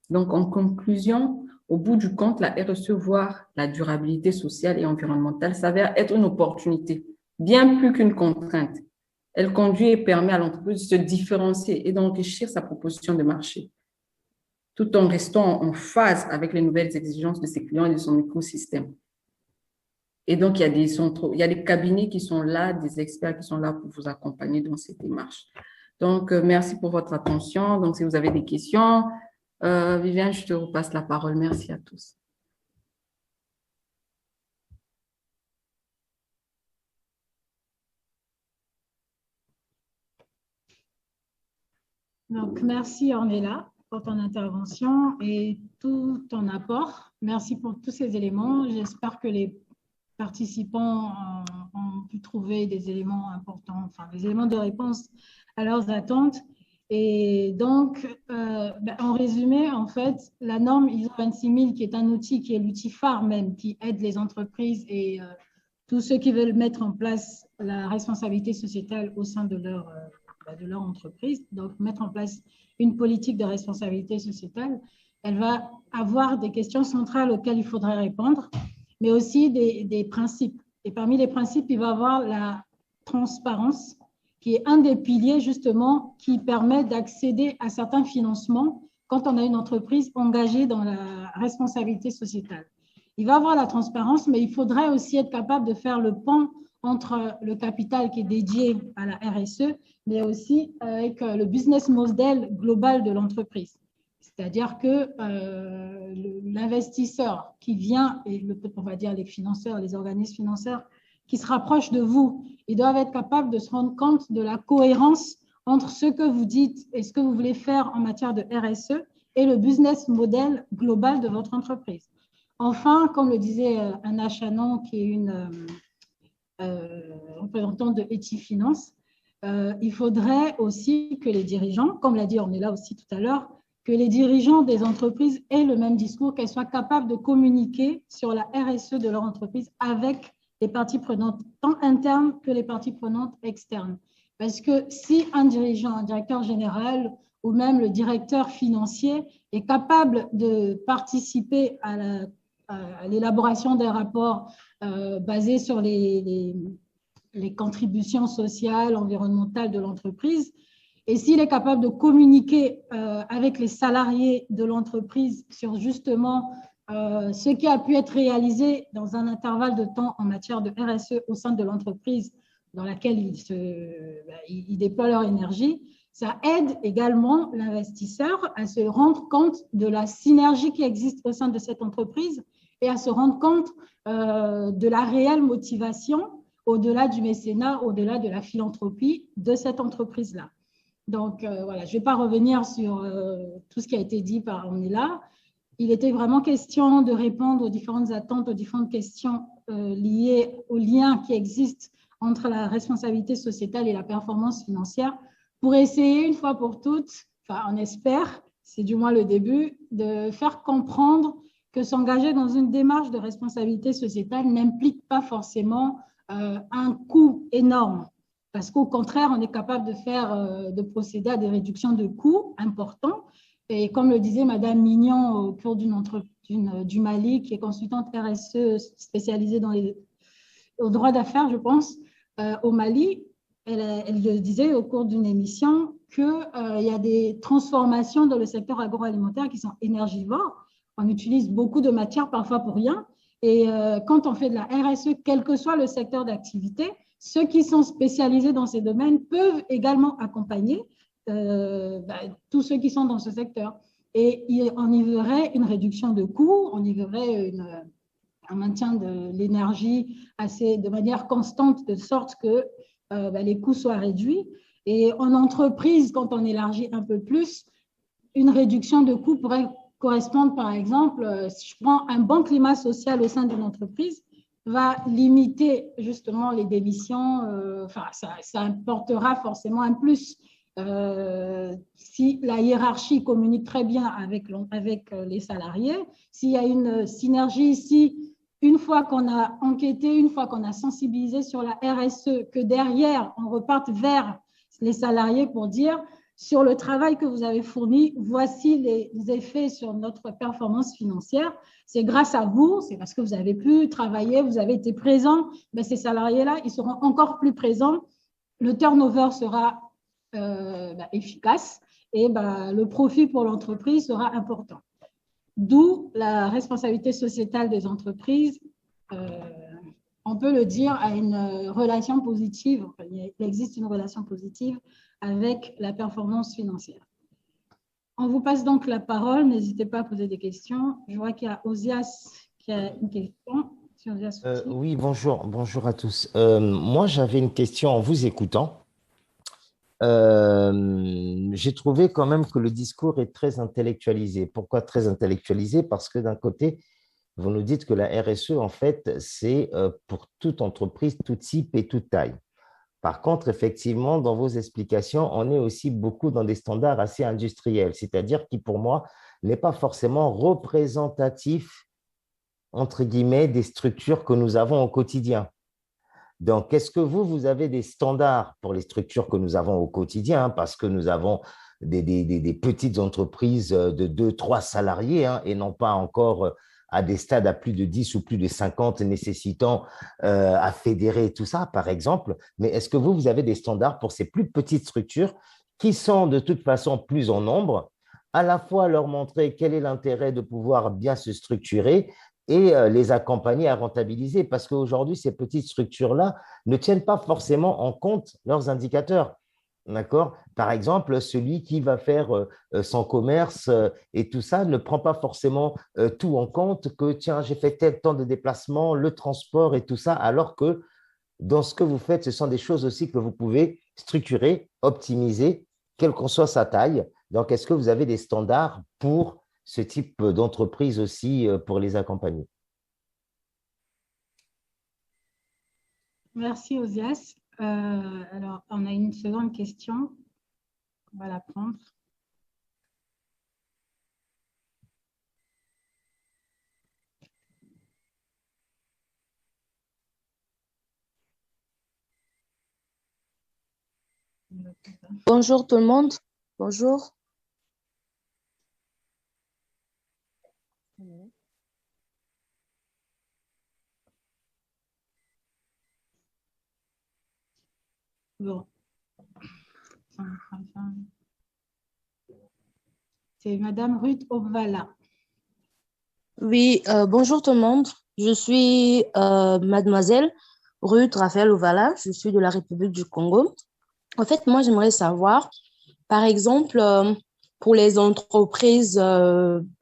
Donc, en conclusion, au bout du compte, la RSE, voire la durabilité sociale et environnementale, s'avère être une opportunité, bien plus qu'une contrainte. Elle conduit et permet à l'entreprise de se différencier et d'enrichir sa proposition de marché, tout en restant en phase avec les nouvelles exigences de ses clients et de son écosystème. Et donc, il y a des cabinets qui sont là, des experts qui sont là pour vous accompagner dans cette démarche. Donc, merci pour votre attention. Donc, si vous avez des questions, Viviane, je te repasse la parole. Merci à tous. Donc, merci Ornella pour ton intervention et tout ton apport. Merci pour tous ces éléments. J'espère que les participants ont pu trouver des éléments importants, enfin des éléments de réponse à leurs attentes. Et donc, en résumé, en fait, la norme ISO 26000, qui est un outil, qui est l'outil phare même, qui aide les entreprises et tous ceux qui veulent mettre en place la responsabilité sociétale au sein de leur entreprise, donc mettre en place une politique de responsabilité sociétale, elle va avoir des questions centrales auxquelles il faudrait répondre, mais aussi des principes. Et parmi les principes, il va y avoir la transparence, qui est un des piliers justement qui permet d'accéder à certains financements quand on a une entreprise engagée dans la responsabilité sociétale. Il va y avoir la transparence, mais il faudrait aussi être capable de faire le pont entre le capital qui est dédié à la RSE, mais aussi avec le business model global de l'entreprise. C'est-à-dire que l'investisseur qui vient, et on va dire les financeurs, les organismes financeurs qui se rapprochent de vous, ils doivent être capables de se rendre compte de la cohérence entre ce que vous dites et ce que vous voulez faire en matière de RSE et le business model global de votre entreprise. Enfin, comme le disait Anna Chanon, qui est une représentante de Etifinance, il faudrait aussi que les dirigeants, comme l'a dit Ornella aussi tout à l'heure, que les dirigeants des entreprises aient le même discours, qu'elles soient capables de communiquer sur la RSE de leur entreprise avec les parties prenantes, tant internes que les parties prenantes externes. Parce que si un dirigeant, un directeur général ou même le directeur financier est capable de participer à l'élaboration des rapports basés sur les contributions sociales, environnementales de l'entreprise, et s'il est capable de communiquer avec les salariés de l'entreprise sur justement ce qui a pu être réalisé dans un intervalle de temps en matière de RSE au sein de l'entreprise dans laquelle ils déploient leur énergie, ça aide également l'investisseur à se rendre compte de la synergie qui existe au sein de cette entreprise et à se rendre compte de la réelle motivation au-delà du mécénat, au-delà de la philanthropie de cette entreprise-là. Donc, voilà, je ne vais pas revenir sur tout ce qui a été dit par Ornella. Il était vraiment question de répondre aux différentes attentes, aux différentes questions liées aux liens qui existent entre la responsabilité sociétale et la performance financière pour essayer une fois pour toutes, enfin on espère, c'est du moins le début, de faire comprendre que s'engager dans une démarche de responsabilité sociétale n'implique pas forcément un coût énorme. Parce qu'au contraire, on est capable de procéder à des réductions de coûts importants. Et comme le disait Madame Mignon au cours du Mali, qui est consultante RSE spécialisée au droit d'affaires, je pense, au Mali, elle le disait au cours d'une émission qu'il y a des transformations dans le secteur agroalimentaire qui sont énergivores. On utilise beaucoup de matières parfois pour rien. Et quand on fait de la RSE, quel que soit le secteur d'activité, ceux qui sont spécialisés dans ces domaines peuvent également accompagner tous ceux qui sont dans ce secteur. Et on y verrait une réduction de coûts, on y verrait un maintien de l'énergie de manière constante, de sorte que les coûts soient réduits. Et en entreprise, quand on élargit un peu plus, une réduction de coûts pourrait correspondre, par exemple, si je prends un bon climat social au sein d'une entreprise, va limiter justement les démissions, ça apportera forcément un plus. Si la hiérarchie communique très bien avec les salariés, s'il y a une synergie ici, une fois qu'on a enquêté, une fois qu'on a sensibilisé sur la RSE, que derrière, on reparte vers les salariés pour dire, sur le travail que vous avez fourni, voici les effets sur notre performance financière. C'est grâce à vous, c'est parce que vous avez pu travailler, vous avez été présent. Ben, ces salariés-là, ils seront encore plus présents. Le turnover sera efficace et le profit pour l'entreprise sera important. D'où la responsabilité sociétale des entreprises, on peut le dire, à une relation positive. Il existe une relation positive avec la performance financière. On vous passe donc la parole. N'hésitez pas à poser des questions. Je vois qu'il y a Osias qui a une question. Oui, bonjour à tous. Moi, j'avais une question en vous écoutant. J'ai trouvé quand même que le discours est très intellectualisé. Pourquoi très intellectualisé? Parce que d'un côté, vous nous dites que la RSE, en fait, c'est pour toute entreprise, tout type et toute taille. Par contre, effectivement, dans vos explications, on est aussi beaucoup dans des standards assez industriels, c'est-à-dire qui, pour moi, n'est pas forcément représentatif, entre guillemets, des structures que nous avons au quotidien. Donc, est-ce que vous avez des standards pour les structures que nous avons au quotidien, parce que nous avons des petites entreprises de 2-3 salariés, et non pas encore à des stades à plus de 10 ou plus de 50 nécessitant à fédérer tout ça, par exemple. Mais est-ce que vous avez des standards pour ces plus petites structures qui sont de toute façon plus en nombre, à la fois leur montrer quel est l'intérêt de pouvoir bien se structurer et les accompagner à rentabiliser, parce qu'aujourd'hui, ces petites structures-là ne tiennent pas forcément en compte leurs indicateurs. D'accord? Par exemple, celui qui va faire son commerce et tout ça ne prend pas forcément tout en compte, que tiens, j'ai fait tel temps de déplacement, le transport et tout ça, alors que dans ce que vous faites, ce sont des choses aussi que vous pouvez structurer, optimiser, quelle qu'en soit sa taille. Donc, est-ce que vous avez des standards pour ce type d'entreprise aussi pour les accompagner? Merci, Osias. Alors, on a une seconde question. On va la prendre. Bonjour tout le monde. Bonjour. Bon. C'est Madame Ruth Obvala. Oui, bonjour tout le monde. Je suis Mademoiselle Ruth Raphaël Ovala. Je suis de la République du Congo. En fait, moi, j'aimerais savoir, par exemple, pour les entreprises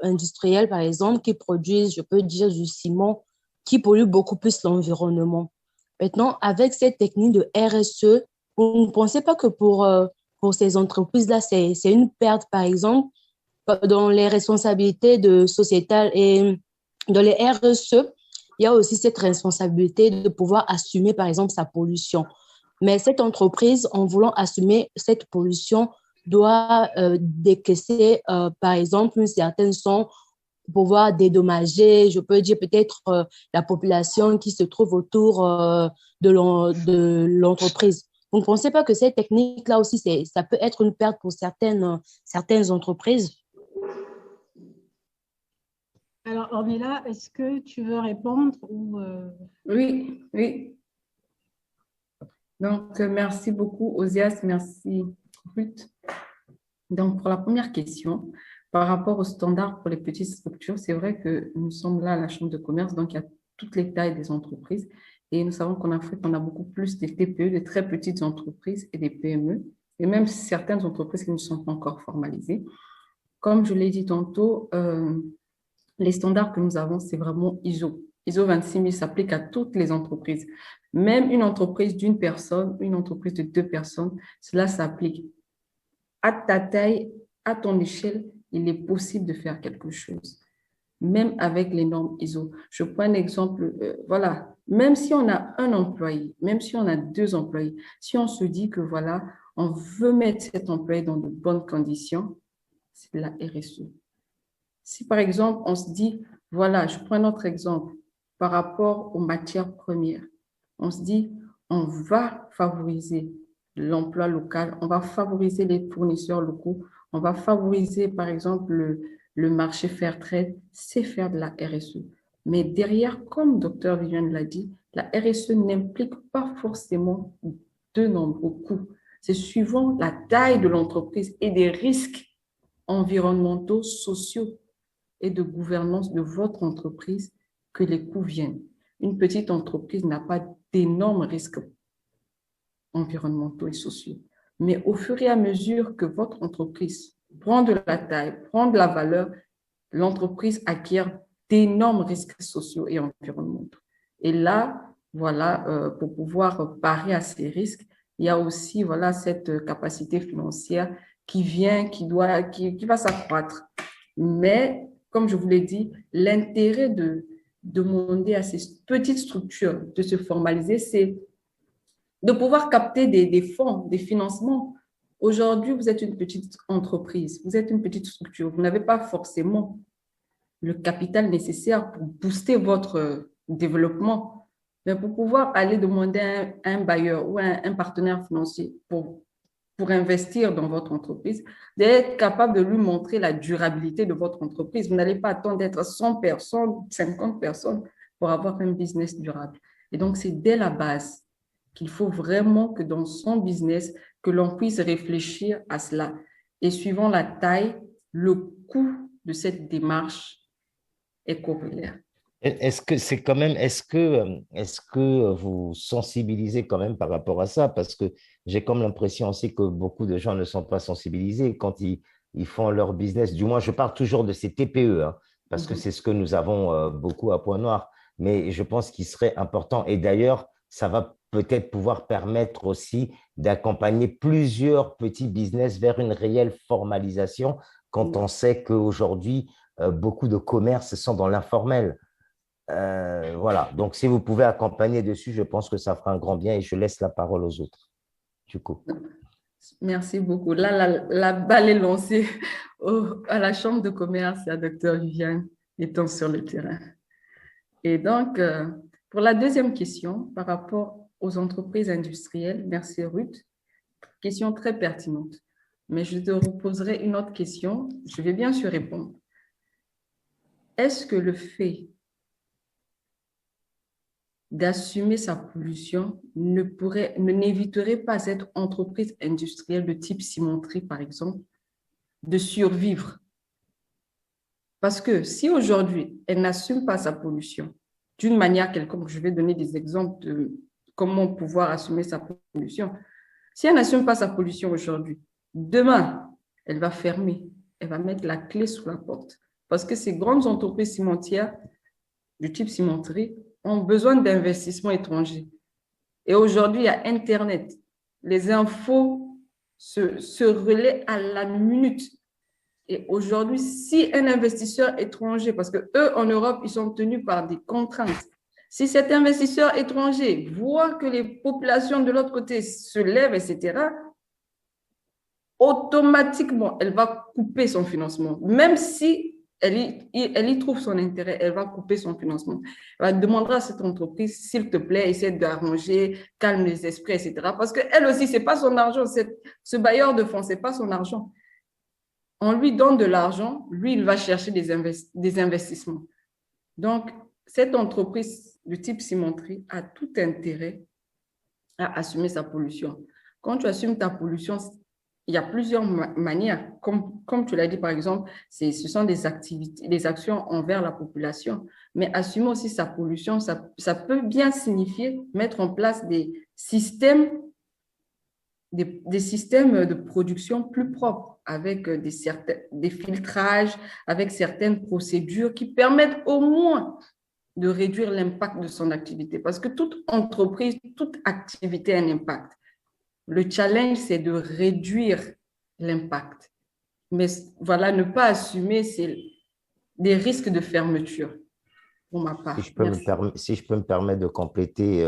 industrielles, par exemple, qui produisent, je peux dire, du ciment, qui pollue beaucoup plus l'environnement. Maintenant, avec cette technique de RSE, vous ne pensez pas que pour ces entreprises-là, c'est une perte, par exemple, dans les responsabilités de sociétales et dans les RSE, il y a aussi cette responsabilité de pouvoir assumer, par exemple, sa pollution. Mais cette entreprise, en voulant assumer cette pollution, doit décaisser, par exemple, une certaine somme pour pouvoir dédommager, je peux dire peut-être la population qui se trouve autour de l'entreprise. Vous ne pensez pas que cette technique-là aussi, ça peut être une perte pour certaines entreprises? Alors, Ornella, est-ce que tu veux répondre ou Oui. Donc, merci beaucoup, Osias. Merci, Ruth. Donc, pour la première question, par rapport aux standards pour les petites structures, c'est vrai que nous sommes là à la Chambre de commerce, donc il y a toutes les tailles des entreprises. Et nous savons qu'en Afrique, on a beaucoup plus des TPE, des très petites entreprises et des PME, et même certaines entreprises qui ne sont pas encore formalisées. Comme je l'ai dit tantôt, les standards que nous avons, c'est vraiment ISO. ISO 26000 s'applique à toutes les entreprises. Même une entreprise d'une personne, une entreprise de 2 personnes, cela s'applique. À ta taille, à ton échelle, il est possible de faire quelque chose, même avec les normes ISO. Je prends un exemple, voilà, même si on a un employé, même si on a 2 employés, si on se dit que voilà, on veut mettre cet employé dans de bonnes conditions, c'est de la RSE. Si par exemple, on se dit, voilà, je prends un autre exemple par rapport aux matières premières, on se dit, on va favoriser l'emploi local, on va favoriser les fournisseurs locaux, on va favoriser par exemple le marché Fairtrade, c'est faire de la RSE. Mais derrière, comme Dr Viviane l'a dit, la RSE n'implique pas forcément de nombreux coûts. C'est suivant la taille de l'entreprise et des risques environnementaux, sociaux et de gouvernance de votre entreprise que les coûts viennent. Une petite entreprise n'a pas d'énormes risques environnementaux et sociaux. Mais au fur et à mesure que votre entreprise prend de la taille, prend de la valeur, l'entreprise acquiert d'énormes risques sociaux et environnementaux. Et là, voilà, pour pouvoir parer à ces risques, il y a aussi voilà, cette capacité financière qui vient, qui va s'accroître. Mais, comme je vous l'ai dit, l'intérêt de demander à ces petites structures de se formaliser, c'est de pouvoir capter des fonds, des financements. Aujourd'hui, vous êtes une petite entreprise, vous êtes une petite structure, vous n'avez pas forcément le capital nécessaire pour booster votre développement. Mais pour pouvoir aller demander à un bailleur ou à un partenaire financier pour investir dans votre entreprise, d'être capable de lui montrer la durabilité de votre entreprise. Vous n'allez pas attendre d'être 100 personnes, 50 personnes pour avoir un business durable. Et donc, c'est dès la base qu'il faut vraiment que dans son business, que l'on puisse réfléchir à cela. Et suivant la taille, le coût de cette démarche est corrélaire. Est-ce que c'est quand même, est-ce que vous sensibilisez quand même par rapport à ça? Parce que j'ai comme l'impression aussi que beaucoup de gens ne sont pas sensibilisés quand ils font leur business. Du moins, je parle toujours de ces TPE, hein, parce que c'est ce que nous avons beaucoup à Point-Noir. Mais je pense qu'il serait important. Et d'ailleurs, ça va peut-être pouvoir permettre aussi d'accompagner plusieurs petits business vers une réelle formalisation quand on sait qu'aujourd'hui, beaucoup de commerces sont dans l'informel. Voilà, donc si vous pouvez accompagner dessus, je pense que ça fera un grand bien et je laisse la parole aux autres. Du coup. Merci beaucoup. Là, la balle est lancée à la Chambre de commerce et à Dr Viviane étant sur le terrain. Et donc, pour la deuxième question, par rapport aux entreprises industrielles, merci Ruth, question très pertinente. Mais je te reposerai une autre question, je vais bien sûr répondre. Est-ce que le fait d'assumer sa pollution n'éviterait pas cette entreprise industrielle de type cimenterie, par exemple, de survivre? Parce que si aujourd'hui, elle n'assume pas sa pollution d'une manière quelconque, je vais donner des exemples de comment pouvoir assumer sa pollution. Si elle n'assume pas sa pollution aujourd'hui, demain, elle va fermer, elle va mettre la clé sous la porte. Parce que ces grandes entreprises cimentières du type cimenterie ont besoin d'investissements étrangers. Et aujourd'hui, il y a Internet. Les infos se relaient à la minute. Et aujourd'hui, si un investisseur étranger, parce que eux, en Europe, ils sont tenus par des contraintes, si cet investisseur étranger voit que les populations de l'autre côté se lèvent, etc., automatiquement, elle va couper son financement. Même si elle y trouve son intérêt, elle va couper son financement. Elle demandera à cette entreprise, s'il te plaît, essaie d'arranger, calme les esprits, etc. Parce qu'elle aussi, ce n'est pas son argent. Ce bailleur de fonds, ce n'est pas son argent. On lui donne de l'argent, lui, il va chercher des investissements. Donc, cette entreprise du type cimenterie a tout intérêt à assumer sa pollution. Quand tu assumes ta pollution, il y a plusieurs manières. Comme tu l'as dit, par exemple, ce sont des activités, des actions envers la population. Mais assumer aussi sa pollution, ça peut bien signifier mettre en place des systèmes de production plus propres, avec des filtrages, avec certaines procédures qui permettent au moins de réduire l'impact de son activité. Parce que toute entreprise, toute activité a un impact. Le challenge, c'est de réduire l'impact. Mais voilà, ne pas assumer, c'est des risques de fermeture, pour ma part. Si je peux me permettre de compléter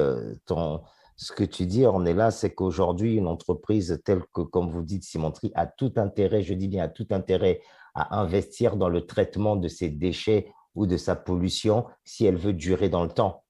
ce que tu dis, Ornella, c'est qu'aujourd'hui, une entreprise telle que, comme vous dites, Cimenterie, a tout intérêt, je dis bien, a tout intérêt à investir dans le traitement de ses déchets ou de sa pollution si elle veut durer dans le temps.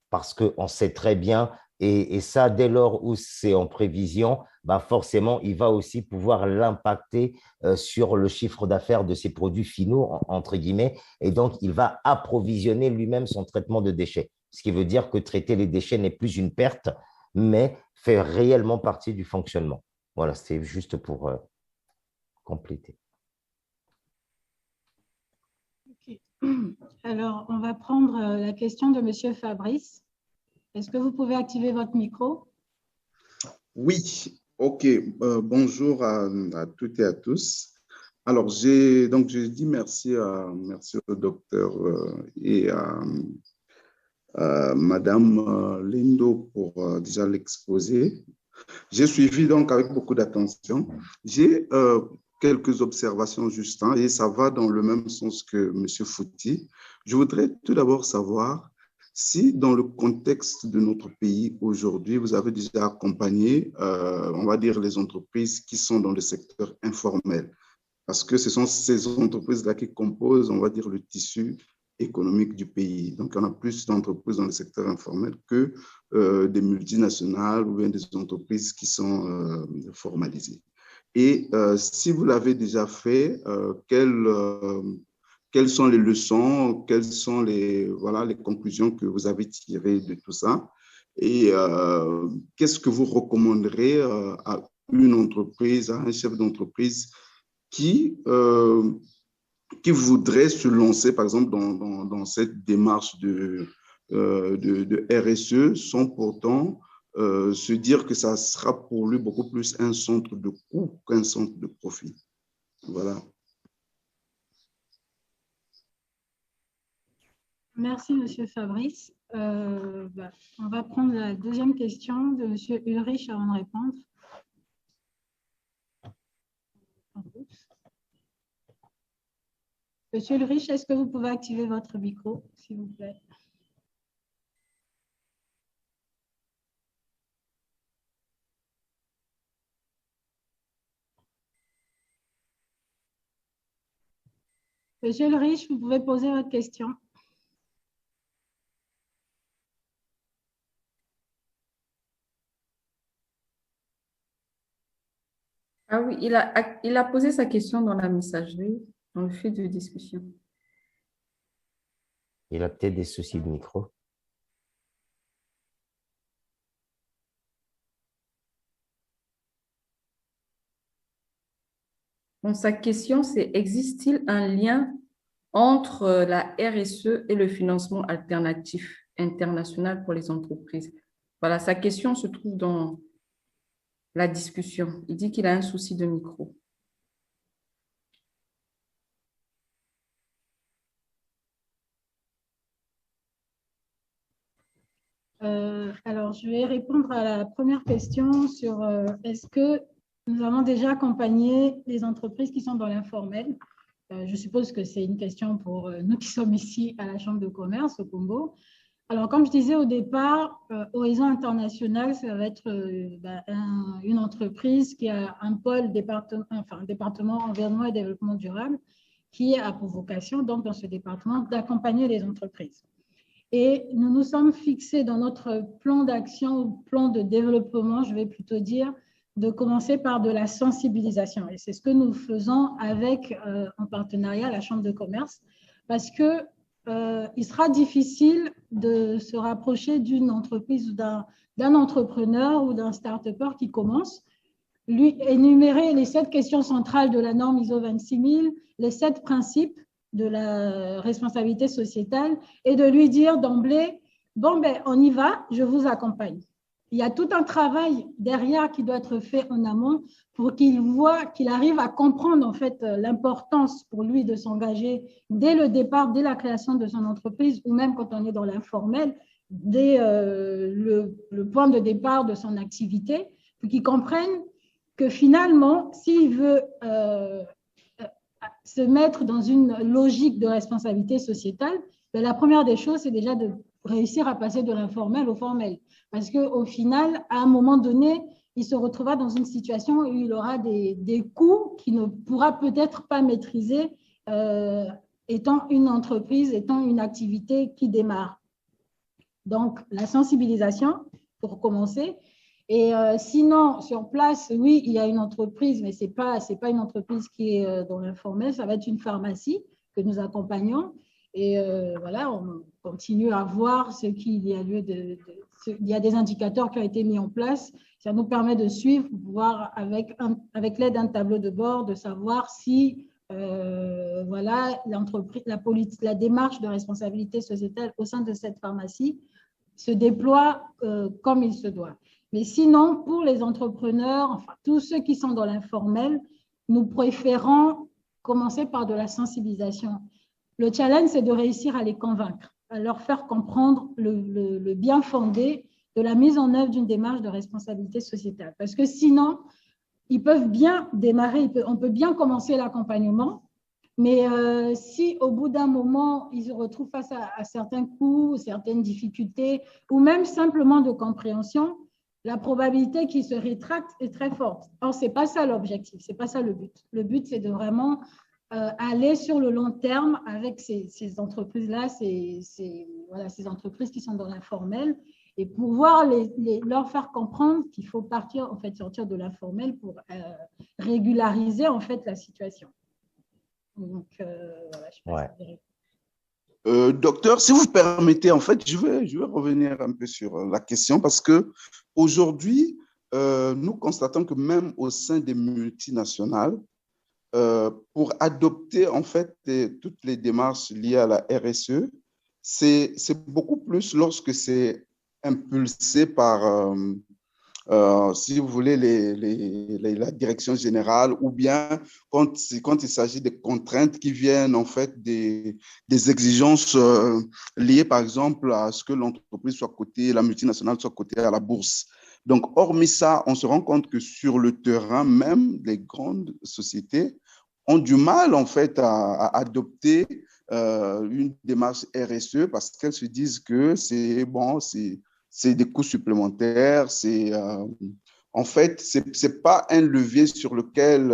Parce qu'on sait très bien, et ça, dès lors où c'est en prévision, bah forcément, il va aussi pouvoir l'impacter sur le chiffre d'affaires de ses produits finaux, entre guillemets, et donc il va approvisionner lui-même son traitement de déchets. Ce qui veut dire que traiter les déchets n'est plus une perte, mais fait réellement partie du fonctionnement. Voilà, c'est juste pour compléter. Okay. Alors, on va prendre la question de M. Fabrice. Est-ce que vous pouvez activer votre micro? Oui, ok. Bonjour à toutes et à tous. Alors, je dis merci au docteur et à Madame Lindo pour déjà l'exposé. J'ai suivi donc avec beaucoup d'attention. J'ai quelques observations, Justin, et ça va dans le même sens que M. Fouti. Je voudrais tout d'abord savoir si, dans le contexte de notre pays aujourd'hui, vous avez déjà accompagné, on va dire, les entreprises qui sont dans le secteur informel, parce que ce sont ces entreprises-là qui composent, on va dire, le tissu économique du pays. Donc, on a plus d'entreprises dans le secteur informel que des multinationales ou bien des entreprises qui sont formalisées. Et si vous l'avez déjà fait, quelles sont les leçons, quelles sont les conclusions que vous avez tirées de tout ça? Et qu'est-ce que vous recommanderez à une entreprise, à un chef d'entreprise qui voudrait se lancer, par exemple, dans cette démarche de RSE, sans pourtant se dire que ça sera pour lui beaucoup plus un centre de coût qu'un centre de profit? Voilà. Merci, M. Fabrice. On va prendre la deuxième question de M. Ulrich avant de répondre. Monsieur Ulrich, est-ce que vous pouvez activer votre micro, s'il vous plaît? Monsieur Ulrich, vous pouvez poser votre question. Ah oui, il a posé sa question dans la messagerie, dans le fil de discussion. Il a peut-être des soucis de micro. Donc, sa question, c'est: existe-t-il un lien entre la RSE et le financement alternatif international pour les entreprises? Voilà, sa question se trouve dans la discussion. Il dit qu'il a un souci de micro. Alors, je vais répondre à la première question sur est-ce que nous avons déjà accompagné les entreprises qui sont dans l'informel? Je suppose que c'est une question pour nous qui sommes ici à la Chambre de commerce au Congo. Alors, comme je disais au départ, Horizon International, ça va être une entreprise qui a un pôle département environnement et développement durable qui a pour vocation, donc, dans ce département, d'accompagner les entreprises. Et nous nous sommes fixés dans notre plan d'action ou plan de développement, je vais plutôt dire, de commencer par de la sensibilisation. Et c'est ce que nous faisons avec, en partenariat, la Chambre de commerce, parce que il sera difficile de se rapprocher d'une entreprise ou d'un entrepreneur ou d'un start-upper qui commence, lui énumérer les 7 questions centrales de la norme ISO 26000, les 7 principes de la responsabilité sociétale et de lui dire d'emblée, bon, ben, on y va, je vous accompagne. Il y a tout un travail derrière qui doit être fait en amont pour qu'il voit, qu'il arrive à comprendre en fait l'importance pour lui de s'engager dès le départ, dès la création de son entreprise ou même quand on est dans l'informel, dès le point de départ de son activité, pour qu'il comprenne que finalement, s'il veut se mettre dans une logique de responsabilité sociétale, ben, la première des choses, c'est déjà de réussir à passer de l'informel au formel. Parce qu'au final, à un moment donné, il se retrouvera dans une situation où il aura des coûts qu'il ne pourra peut-être pas maîtriser étant une entreprise, étant une activité qui démarre. Donc, la sensibilisation, pour commencer. Et sinon, sur place, oui, il y a une entreprise, mais ce n'est pas une entreprise qui est dans l'informel, ça va être une pharmacie que nous accompagnons. Et voilà, on continue à voir ce qu'il y a lieu il y a des indicateurs qui ont été mis en place. Ça nous permet de suivre, voir avec l'aide d'un tableau de bord, de savoir si voilà, l'entreprise, la démarche de responsabilité sociétale au sein de cette pharmacie se déploie comme il se doit. Mais sinon, pour les entrepreneurs, enfin tous ceux qui sont dans l'informel, nous préférons commencer par de la sensibilisation. Le challenge, c'est de réussir à les convaincre, à leur faire comprendre le bien fondé de la mise en œuvre d'une démarche de responsabilité sociétale. Parce que sinon, ils peuvent bien démarrer, on peut bien commencer l'accompagnement, mais si au bout d'un moment, ils se retrouvent face à certains coûts, certaines difficultés, ou même simplement de compréhension, la probabilité qu'ils se rétractent est très forte. Or, ce n'est pas ça l'objectif, ce n'est pas ça le but. Le but, c'est de vraiment aller sur le long terme avec ces entreprises-là, voilà, ces entreprises qui sont dans l'informel, et pouvoir leur faire comprendre qu'il faut sortir de l'informel pour régulariser en fait la situation. Donc, voilà, je pense que... docteur, si vous permettez, en fait, je vais revenir un peu sur la question parce que aujourd'hui, nous constatons que même au sein des multinationales, pour adopter en fait toutes les démarches liées à la RSE, c'est beaucoup plus lorsque c'est impulsé par, si vous voulez, la direction générale ou bien quand il s'agit des contraintes qui viennent en fait des exigences liées par exemple à ce que l'entreprise soit cotée, la multinationale soit cotée à la bourse. Donc, hormis ça, on se rend compte que sur le terrain, même les grandes sociétés ont du mal en fait à adopter une démarche RSE parce qu'elles se disent que c'est des coûts supplémentaires, en fait, c'est pas un levier sur lequel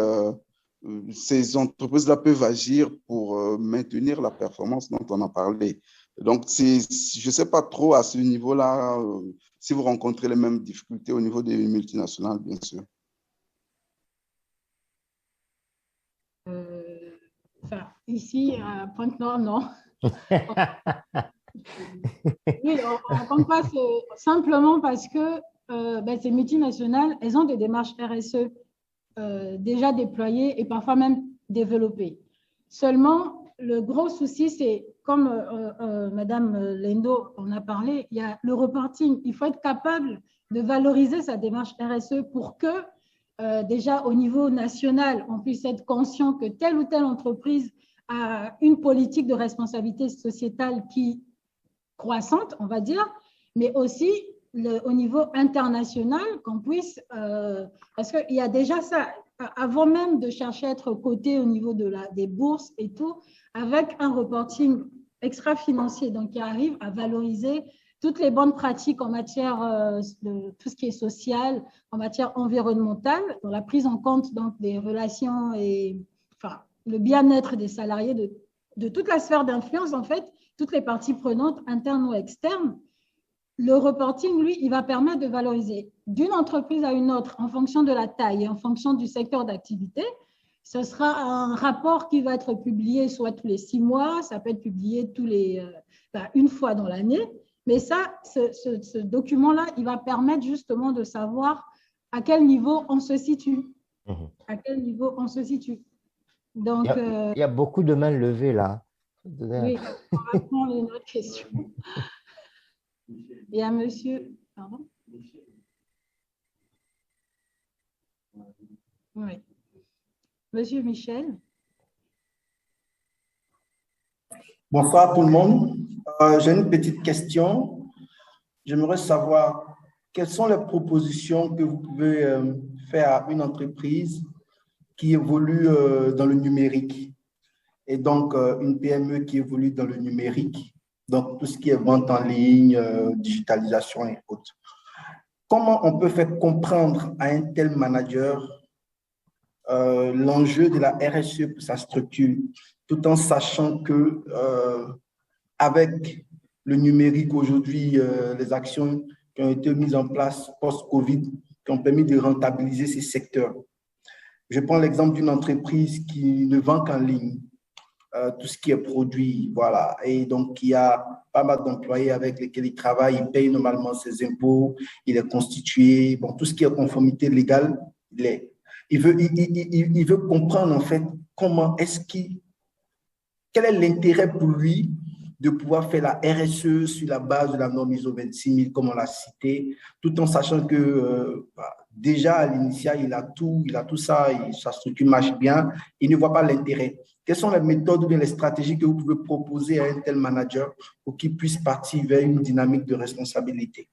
ces entreprises-là peuvent agir pour maintenir la performance dont on a parlé. Donc, je ne sais pas trop à ce niveau-là si vous rencontrez les mêmes difficultés au niveau des multinationales, bien sûr. Enfin, ici, à Pointe-Noire, non. Oui, on ne rencontre pas simplement parce que ces multinationales, elles ont des démarches RSE déjà déployées et parfois même développées. Seulement, le gros souci, c'est, comme Madame Lendo en a parlé, il y a le reporting. Il faut être capable de valoriser sa démarche RSE pour que déjà au niveau national, on puisse être conscient que telle ou telle entreprise a une politique de responsabilité sociétale qui croissante, on va dire, mais aussi au niveau international, qu'on puisse, parce qu'il y a déjà ça, avant même de chercher à être coté au niveau des bourses et tout, avec un reporting extra-financier, donc qui arrive à valoriser toutes les bonnes pratiques en matière de tout ce qui est social, en matière environnementale, dans la prise en compte donc, des relations et enfin, le bien-être des salariés de toute la sphère d'influence, en fait, toutes les parties prenantes, internes ou externes. Le reporting, lui, il va permettre de valoriser d'une entreprise à une autre en fonction de la taille et en fonction du secteur d'activité. Ce sera un rapport qui va être publié soit tous les 6 mois, ça peut être publié une fois dans l'année. Mais ça, ce document-là, il va permettre justement de savoir à quel niveau on se situe. À quel niveau on se situe. Donc, il y a beaucoup de mains levées là. oui, on va prendre une autre question. Il y a monsieur... Pardon? Oui. Monsieur Michel. Bonsoir tout le monde. J'ai une petite question. J'aimerais savoir quelles sont les propositions que vous pouvez faire à une entreprise qui évolue dans le numérique et donc une PME qui évolue dans le numérique, donc tout ce qui est vente en ligne, digitalisation et autres. Comment on peut faire comprendre à un tel manager l'enjeu de la RSE pour sa structure, tout en sachant que avec le numérique aujourd'hui, les actions qui ont été mises en place post-Covid, qui ont permis de rentabiliser ces secteurs. Je prends l'exemple d'une entreprise qui ne vend qu'en ligne, tout ce qui est produit, voilà, et donc il y a pas mal d'employés avec lesquels il travaille, il paye normalement ses impôts, il est constitué, bon, tout ce qui est conformité légale, il est. Il veut comprendre en fait comment quel est l'intérêt pour lui de pouvoir faire la RSE sur la base de la norme ISO 26000 comme on l'a cité, tout en sachant que déjà à l'initial il a tout ça, sa structure marche bien, il ne voit pas l'intérêt. Quelles sont les méthodes ou bien les stratégies que vous pouvez proposer à un tel manager pour qu'il puisse partir vers une dynamique de responsabilité?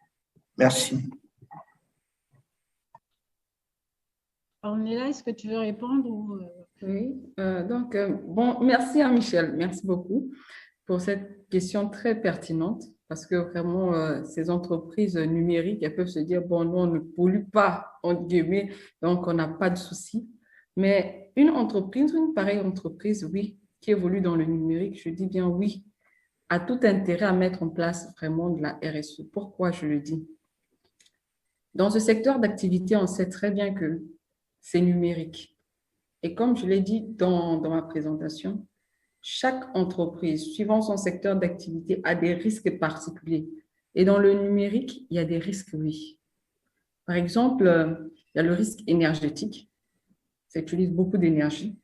Merci. Ornella, est-ce que tu veux répondre ou... Oui, bon, merci à Michel, merci beaucoup pour cette question très pertinente parce que vraiment, ces entreprises numériques, elles peuvent se dire, bon, nous, on ne pollue pas, entre guillemets, donc on n'a pas de souci. Mais une pareille entreprise, oui, qui évolue dans le numérique, je dis bien oui, a tout intérêt à mettre en place vraiment de la RSE. Pourquoi je le dis? Dans ce secteur d'activité, on sait très bien que c'est numérique. Et comme je l'ai dit dans ma présentation, chaque entreprise, suivant son secteur d'activité, a des risques particuliers. Et dans le numérique, il y a des risques, oui. Par exemple, il y a le risque énergétique. Ça utilise beaucoup d'énergie.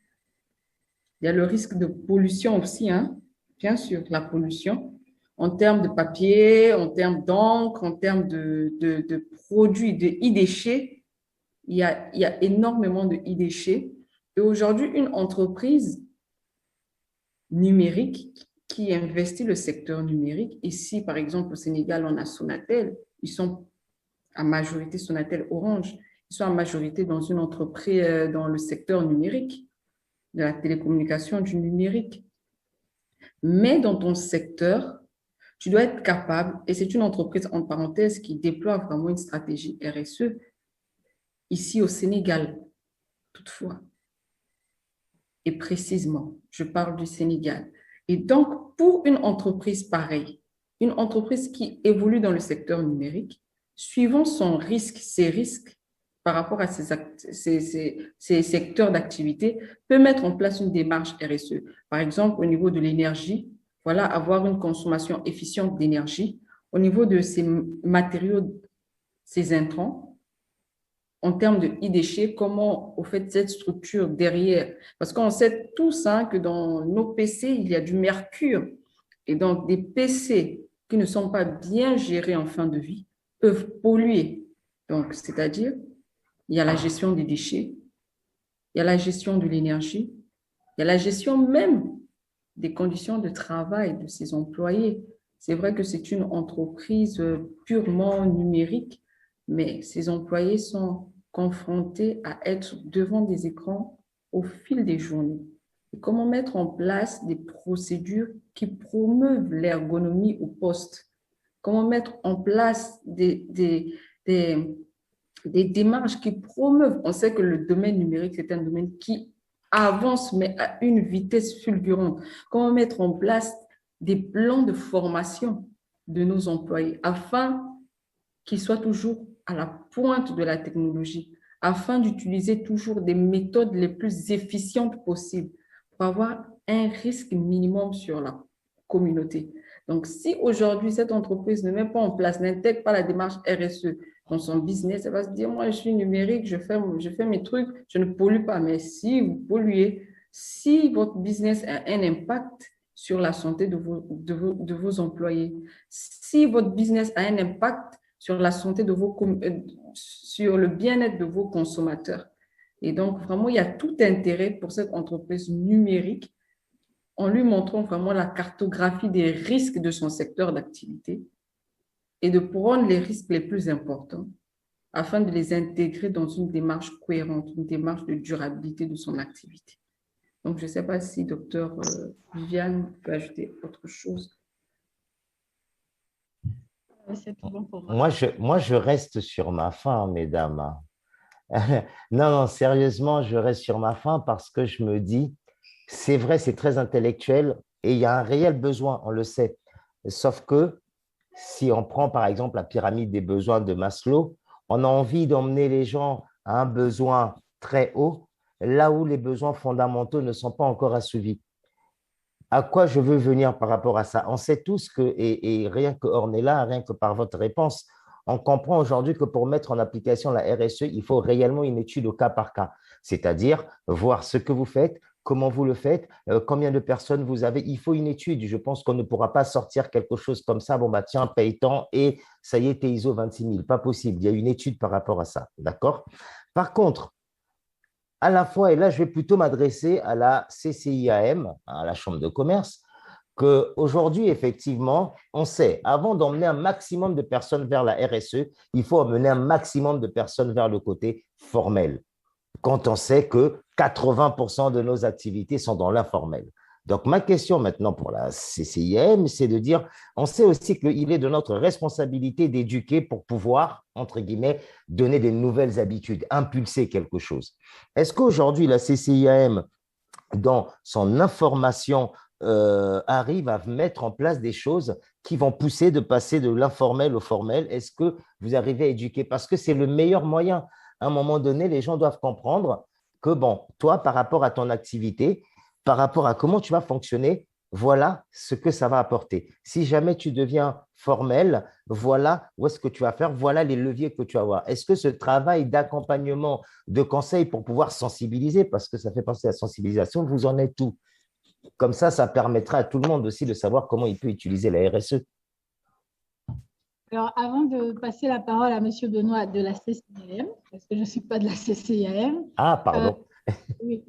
Il y a le risque de pollution aussi, hein? Bien sûr, la pollution, en termes de papier, en termes d'encre, en termes de produits, de e-déchets. Il y a énormément de e-déchets. Et aujourd'hui, une entreprise numérique qui investit le secteur numérique, ici, par exemple, au Sénégal, on a Sonatel, ils sont à majorité Sonatel Orange, ils sont à majorité dans une entreprise dans le secteur numérique, de la télécommunication, du numérique. Mais dans ton secteur, tu dois être capable, et c'est une entreprise, en parenthèse, qui déploie vraiment une stratégie RSE, ici au Sénégal, toutefois. Et précisément, je parle du Sénégal. Et donc, pour une entreprise pareille, une entreprise qui évolue dans le secteur numérique, suivant ses risques par rapport à ces secteurs d'activité, peut mettre en place une démarche RSE. Par exemple, au niveau de l'énergie, voilà, avoir une consommation efficiente d'énergie. Au niveau de ces matériaux, ces intrants, en termes de e-déchets, comment, au fait, cette structure derrière, parce qu'on sait tous que dans nos PC, il y a du mercure. Et donc, des PC qui ne sont pas bien gérés en fin de vie peuvent polluer. Donc, c'est-à-dire, il y a la gestion des déchets, il y a la gestion de l'énergie, il y a la gestion même des conditions de travail de ses employés. C'est vrai que c'est une entreprise purement numérique, mais ses employés sont confrontés à être devant des écrans au fil des journées. Et comment mettre en place des procédures qui promeuvent l'ergonomie au poste? Comment mettre en place des démarches qui promeuvent? On sait que le domaine numérique, c'est un domaine qui avance, mais à une vitesse fulgurante. Comment mettre en place des plans de formation de nos employés afin qu'ils soient toujours à la pointe de la technologie, afin d'utiliser toujours des méthodes les plus efficientes possibles pour avoir un risque minimum sur la communauté. Donc, si aujourd'hui, cette entreprise ne met pas en place, n'intègre pas la démarche RSE dans son business, elle va se dire, moi, je suis numérique, je fais mes trucs, je ne pollue pas. Mais si vous polluez, si votre business a un impact sur la santé de vos employés, si votre business a un impact sur la santé sur le bien-être de vos consommateurs. Et donc, vraiment, il y a tout intérêt pour cette entreprise numérique en lui montrant vraiment la cartographie des risques de son secteur d'activité et de prendre les risques les plus importants afin de les intégrer dans une démarche cohérente, une démarche de durabilité de son activité. Donc, je ne sais pas si Dr Viviane peut ajouter autre chose. C'est tout bon pour moi. Moi, je reste sur ma faim, mesdames. Non, non, sérieusement, je reste sur ma faim parce que je me dis, c'est vrai, c'est très intellectuel et il y a un réel besoin, on le sait. Sauf que si on prend par exemple la pyramide des besoins de Maslow, on a envie d'emmener les gens à un besoin très haut, là où les besoins fondamentaux ne sont pas encore assouvis. À quoi je veux venir par rapport à ça? On sait tous que, et rien que Ornella, rien que par votre réponse, on comprend aujourd'hui que pour mettre en application la RSE, il faut réellement une étude au cas par cas, c'est-à-dire voir ce que vous faites, comment vous le faites, combien de personnes vous avez. Il faut une étude. Je pense qu'on ne pourra pas sortir quelque chose comme ça. Bon, bah tiens, paye tant et ça y est, t'es ISO 26000. Pas possible. Il y a une étude par rapport à ça. D'accord? Par contre, à la fois, et là, je vais plutôt m'adresser à la CCIAM, à la Chambre de commerce, qu'aujourd'hui, effectivement, on sait, avant d'emmener un maximum de personnes vers la RSE, il faut emmener un maximum de personnes vers le côté formel, quand on sait que 80% de nos activités sont dans l'informel. Donc, ma question maintenant pour la CCIM, c'est de dire, on sait aussi qu'il est de notre responsabilité d'éduquer pour pouvoir, entre guillemets, donner des nouvelles habitudes, impulser quelque chose. Est-ce qu'aujourd'hui, la CCIM, dans son information, arrive à mettre en place des choses qui vont pousser de passer de l'informel au formel? Est-ce que vous arrivez à éduquer? Parce que c'est le meilleur moyen. À un moment donné, les gens doivent comprendre que, bon, toi, par rapport à ton activité, par rapport à comment tu vas fonctionner, voilà ce que ça va apporter. Si jamais tu deviens formel, voilà où est-ce que tu vas faire, voilà les leviers que tu vas avoir. Est-ce que ce travail d'accompagnement, de conseil pour pouvoir sensibiliser, parce que ça fait penser à la sensibilisation, vous en êtes où? Comme ça permettra à tout le monde aussi de savoir comment il peut utiliser la RSE. Alors, avant de passer la parole à M. Benoît de la CCIM, parce que je ne suis pas de la CCIM. Ah, pardon. Oui.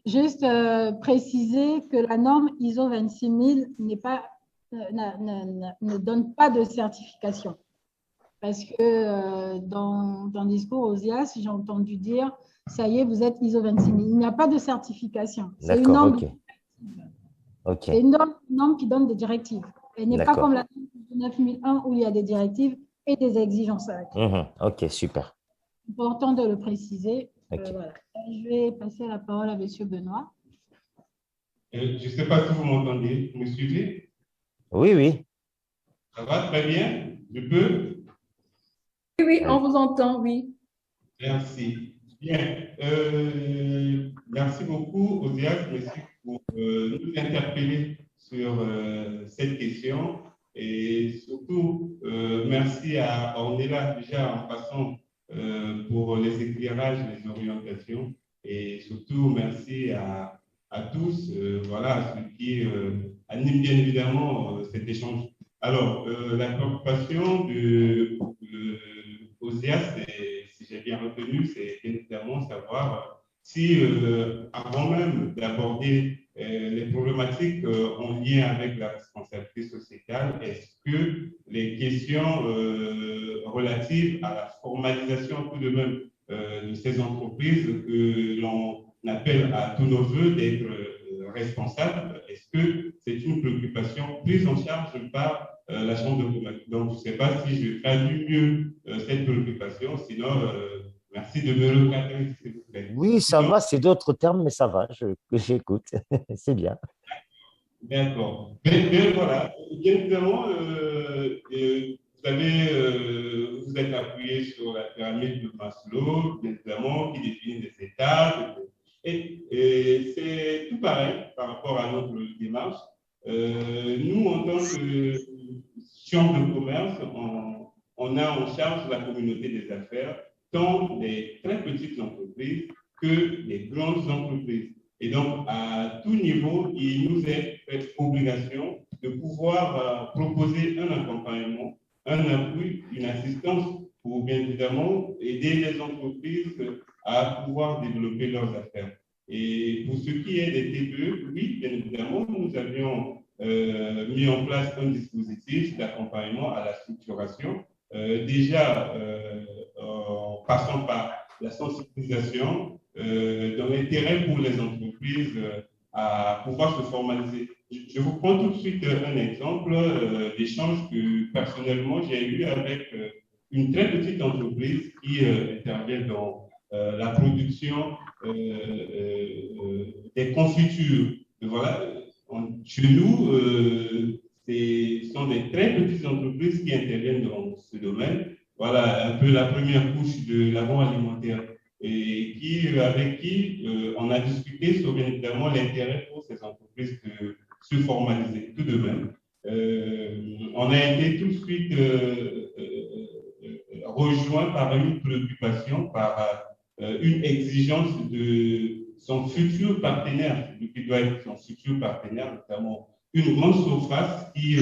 Juste préciser que la norme ISO 26000 ne donne pas de certification. Parce que dans le discours aux IAS, j'ai entendu dire, ça y est, vous êtes ISO 26000. Il n'y a pas de certification. C'est une norme, okay. une norme qui donne des directives. Elle n'est pas comme la norme 9001 où il y a des directives et des exigences. Ok, super. Important de le préciser. Okay. Voilà. Je vais passer la parole à M. Benoît. Je ne sais pas si vous m'entendez. Vous me suivez? Oui, oui. Ça va très bien? Je peux? Oui, oui, on vous entend, oui. Merci. Bien. Merci beaucoup, Osias, merci pour nous interpeller sur cette question. Et surtout, merci à Ornella déjà en passant pour les éclairages, les orientations. Et surtout, merci à tous, voilà, ceux qui animent bien évidemment cet échange. Alors, la préoccupation de Osias, si j'ai bien retenu, c'est bien évidemment savoir si, avant même d'aborder les problématiques en lien avec la responsabilité sociétale, est-ce que les questions relatives à la formalisation tout de même de ces entreprises que l'on appelle à tous nos voeux d'être responsables, est-ce que c'est une préoccupation prise en charge par la Chambre de commerce? Donc, je ne sais pas si je traduis mieux cette préoccupation, sinon, merci de me recadrer, s'il vous plaît. Oui, ça va, c'est d'autres termes, mais ça va, j'écoute, c'est bien. D'accord. Mais voilà, bien évidemment, vous êtes appuyé sur la pyramide de Maslow, bien évidemment, qui définit des étapes. Et c'est tout pareil par rapport à notre démarche. Nous, en tant que chambre de commerce, on a en charge la communauté des affaires, tant des très petites entreprises que des grandes entreprises. Et donc, à tout niveau, il nous est fait obligation de pouvoir proposer un accompagnement, un appui, une assistance pour bien évidemment aider les entreprises à pouvoir développer leurs affaires. Et pour ce qui est des TPE, oui, bien évidemment, nous avions mis en place un dispositif d'accompagnement à la structuration, déjà en passant par la sensibilisation dans l'intérêt pour les entreprises à pouvoir se formaliser. Je vous prends tout de suite un exemple d'échange que personnellement j'ai eu avec une très petite entreprise qui intervient dans la production des confitures. Voilà. Chez nous, ce sont des très petites entreprises qui interviennent dans ce domaine. Voilà un peu la première couche de l'agroalimentaire et avec qui on a discuté sur bien évidemment l'intérêt pour ces entreprises de se formaliser. Tout de même, on a été tout de suite rejoint par une préoccupation, par une exigence de son futur partenaire, celui qui doit être son futur partenaire, notamment une grande surface qui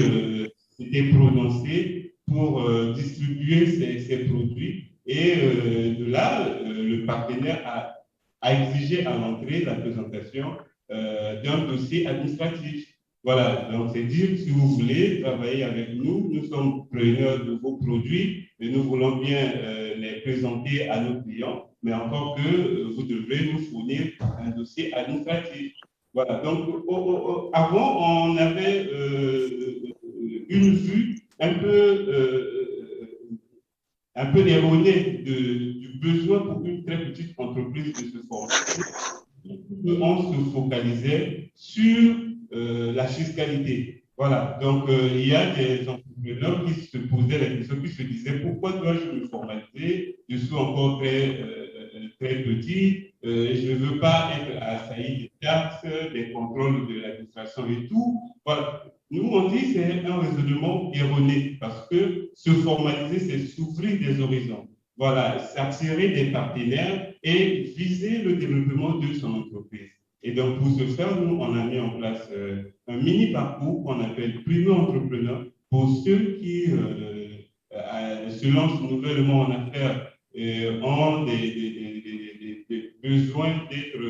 s'était prononcée pour distribuer ses produits. Et de là, le partenaire a exigé à l'entrée la présentation d'un dossier administratif. Voilà, donc c'est dire, si vous voulez travailler avec nous, nous sommes preneurs de vos produits et nous voulons bien les présenter à nos clients, mais encore que vous devez nous fournir un dossier administratif. Voilà, donc avant, on avait une vue un peu erronée du besoin pour une très petite entreprise de se former. On se focalisait sur la fiscalité. Voilà, donc il y a des entrepreneurs qui se posaient la question, qui se disaient pourquoi dois-je me formaliser? Je suis encore très petit, je ne veux pas être assailli des taxes, des contrôles de l'administration et tout. Voilà. Nous, on dit que c'est un raisonnement erroné parce que se formaliser, c'est s'ouvrir des horizons. Voilà, s'attirer des partenaires et viser le développement de son entreprise. Et donc, pour ce faire, nous, on a mis en place un mini-parcours qu'on appelle Primo Entrepreneur pour ceux qui se lancent nouvellement en affaires ont des besoins d'être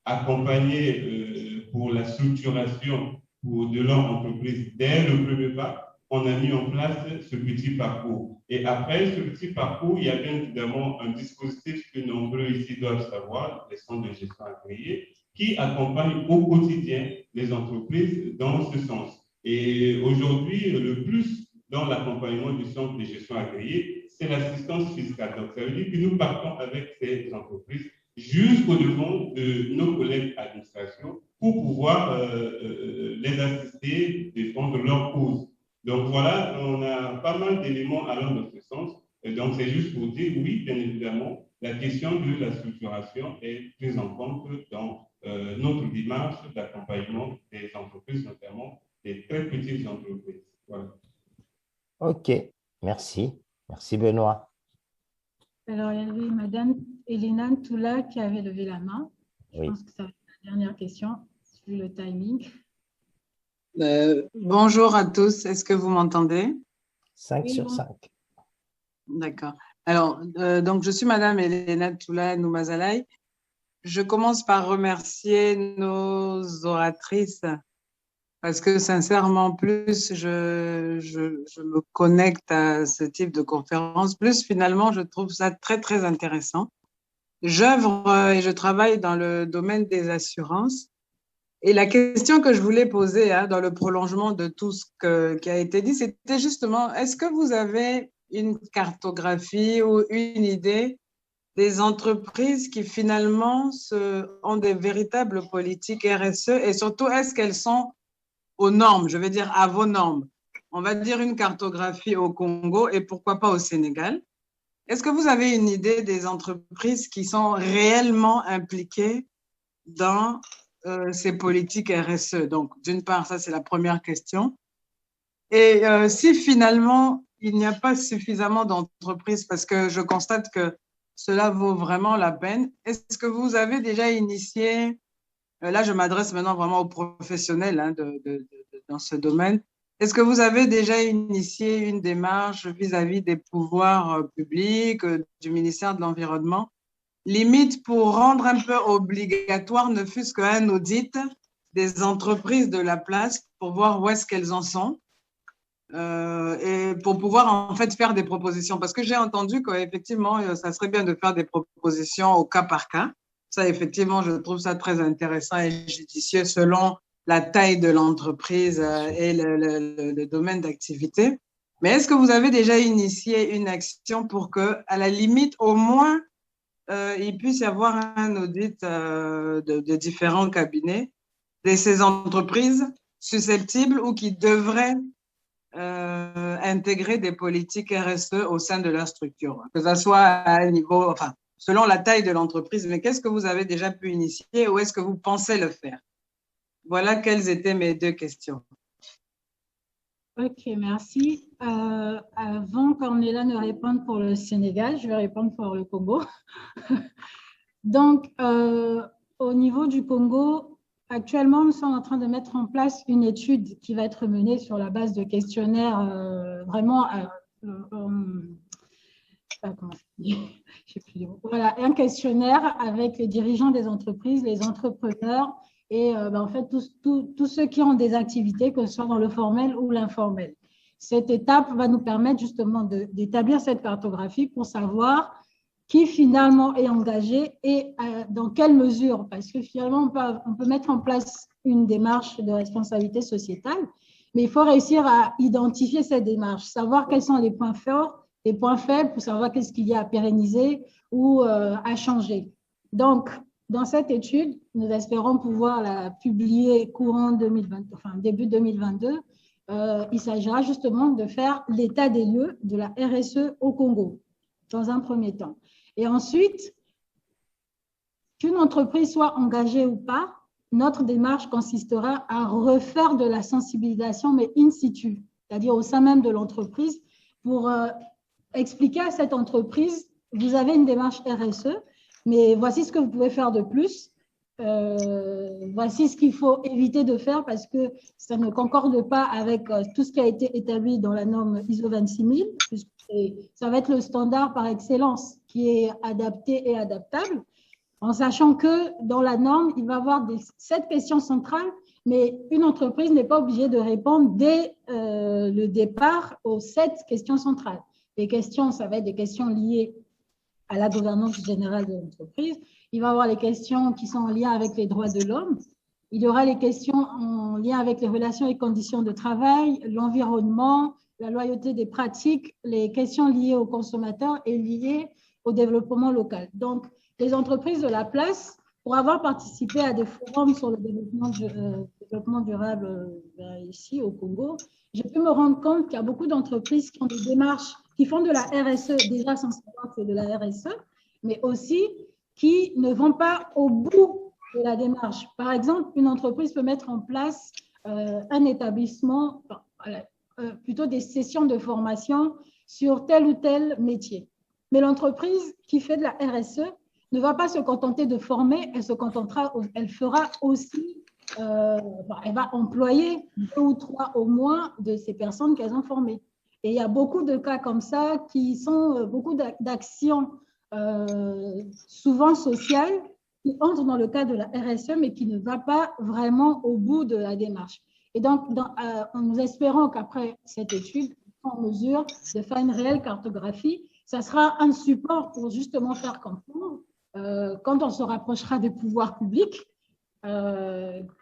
accompagnés pour la structuration de leur entreprise dès le premier pas. On a mis en place ce petit parcours. Et après ce petit parcours, il y a bien évidemment un dispositif que nombreux ici doivent savoir, les centres de gestion agréés, qui accompagne au quotidien les entreprises dans ce sens. Et aujourd'hui, le plus dans l'accompagnement du centre de gestion agréée, c'est l'assistance fiscale. Donc, ça veut dire que nous partons avec ces entreprises jusqu'au devant de nos collègues d'administration pour pouvoir les assister, défendre leur cause. Donc, voilà, on a pas mal d'éléments allant dans ce sens. Et donc, c'est juste pour dire, oui, bien évidemment, la question de la structuration est prise en compte dans notre démarche d'accompagnement des entreprises, notamment des très petites entreprises. Voilà. OK, merci. Merci Benoît. Alors, il y avait Madame Elena Toula qui avait levé la main. Je pense que ça va être la dernière question, vu le timing. Bonjour à tous, est-ce que vous m'entendez? 5 sur 5. D'accord. Alors, donc je suis Madame Elena Toula Noumazalaï. Je commence par remercier nos oratrices parce que sincèrement, plus je me connecte à ce type de conférence, plus finalement, je trouve ça très, très intéressant. J'œuvre et je travaille dans le domaine des assurances. Et la question que je voulais poser dans le prolongement de tout ce qui a été dit, c'était justement, est-ce que vous avez une cartographie ou une idée des entreprises qui finalement ont des véritables politiques RSE et surtout, est-ce qu'elles sont aux normes, je veux dire à vos normes? On va dire une cartographie au Congo et pourquoi pas au Sénégal. Est-ce que vous avez une idée des entreprises qui sont réellement impliquées dans ces politiques RSE? Donc, d'une part, ça, c'est la première question. Et si finalement, il n'y a pas suffisamment d'entreprises, parce que je constate que cela vaut vraiment la peine, est-ce que vous avez déjà initié, là, je m'adresse maintenant vraiment aux professionnels hein, dans ce domaine, est-ce que vous avez déjà initié une démarche vis-à-vis des pouvoirs publics, du ministère de l'Environnement, limite pour rendre un peu obligatoire, ne fût-ce qu'un audit des entreprises de la place pour voir où est-ce qu'elles en sont et pour pouvoir en fait faire des propositions. Parce que j'ai entendu qu'effectivement, ça serait bien de faire des propositions au cas par cas. Ça, effectivement, je trouve ça très intéressant et judicieux selon la taille de l'entreprise et le domaine d'activité. Mais est-ce que vous avez déjà initié une action pour que, à la limite, au moins, il puisse y avoir un audit de différents cabinets de ces entreprises susceptibles ou qui devraient intégrer des politiques RSE au sein de leur structure, que ce soit à un niveau, enfin, selon la taille de l'entreprise, mais qu'est-ce que vous avez déjà pu initier ou est-ce que vous pensez le faire? Voilà quelles étaient mes deux questions. Ok, merci. Avant qu'Ornella ne réponde pour le Sénégal, je vais répondre pour le Congo. Donc, au niveau du Congo, actuellement, nous sommes en train de mettre en place une étude qui va être menée sur la base de questionnaires voilà, un questionnaire avec les dirigeants des entreprises, les entrepreneurs et en fait tous ceux qui ont des activités, que ce soit dans le formel ou l'informel. Cette étape va nous permettre justement d'établir cette cartographie pour savoir qui finalement est engagé et dans quelle mesure, parce que finalement on peut mettre en place une démarche de responsabilité sociétale, mais il faut réussir à identifier cette démarche, savoir quels sont les points forts, les points faibles pour savoir qu'est-ce qu'il y a à pérenniser ou à changer. Donc, dans cette étude, nous espérons pouvoir la publier courant 2020, enfin début 2022. Il s'agira justement de faire l'état des lieux de la RSE au Congo, dans un premier temps. Et ensuite, qu'une entreprise soit engagée ou pas, notre démarche consistera à refaire de la sensibilisation, mais in situ, c'est-à-dire au sein même de l'entreprise, pour expliquer à cette entreprise, vous avez une démarche RSE, mais voici ce que vous pouvez faire de plus. Voici ce qu'il faut éviter de faire parce que ça ne concorde pas avec tout ce qui a été établi dans la norme ISO 26000, puisque ça va être le standard par excellence qui est adapté et adaptable, en sachant que dans la norme, il va y avoir 7 questions centrales, mais une entreprise n'est pas obligée de répondre dès le départ aux 7 questions centrales. Les questions, ça va être des questions liées à la gouvernance générale de l'entreprise. Il va y avoir les questions qui sont en lien avec les droits de l'homme. Il y aura les questions en lien avec les relations et conditions de travail, l'environnement, la loyauté des pratiques, les questions liées aux consommateurs et liées au développement local. Donc, les entreprises de la place, pour avoir participé à des forums sur le développement durable ici au Congo, j'ai pu me rendre compte qu'il y a beaucoup d'entreprises qui ont des démarches, qui font de la RSE, déjà sans savoir que c'est de la RSE, mais aussi qui ne vont pas au bout de la démarche. Par exemple, une entreprise peut mettre en place un établissement, plutôt des sessions de formation sur tel ou tel métier. Mais l'entreprise qui fait de la RSE ne va pas se contenter de former, elle fera aussi, elle va employer 2 ou 3 au moins de ces personnes qu'elles ont formées. Et il y a beaucoup de cas comme ça qui sont beaucoup d'actions souvent sociales qui entrent dans le cadre de la RSE mais qui ne va pas vraiment au bout de la démarche. Et donc, nous espérons qu'après cette étude, on sera en mesure de faire une réelle cartographie. Ça sera un support pour justement faire comprendre, quand on se rapprochera des pouvoirs publics,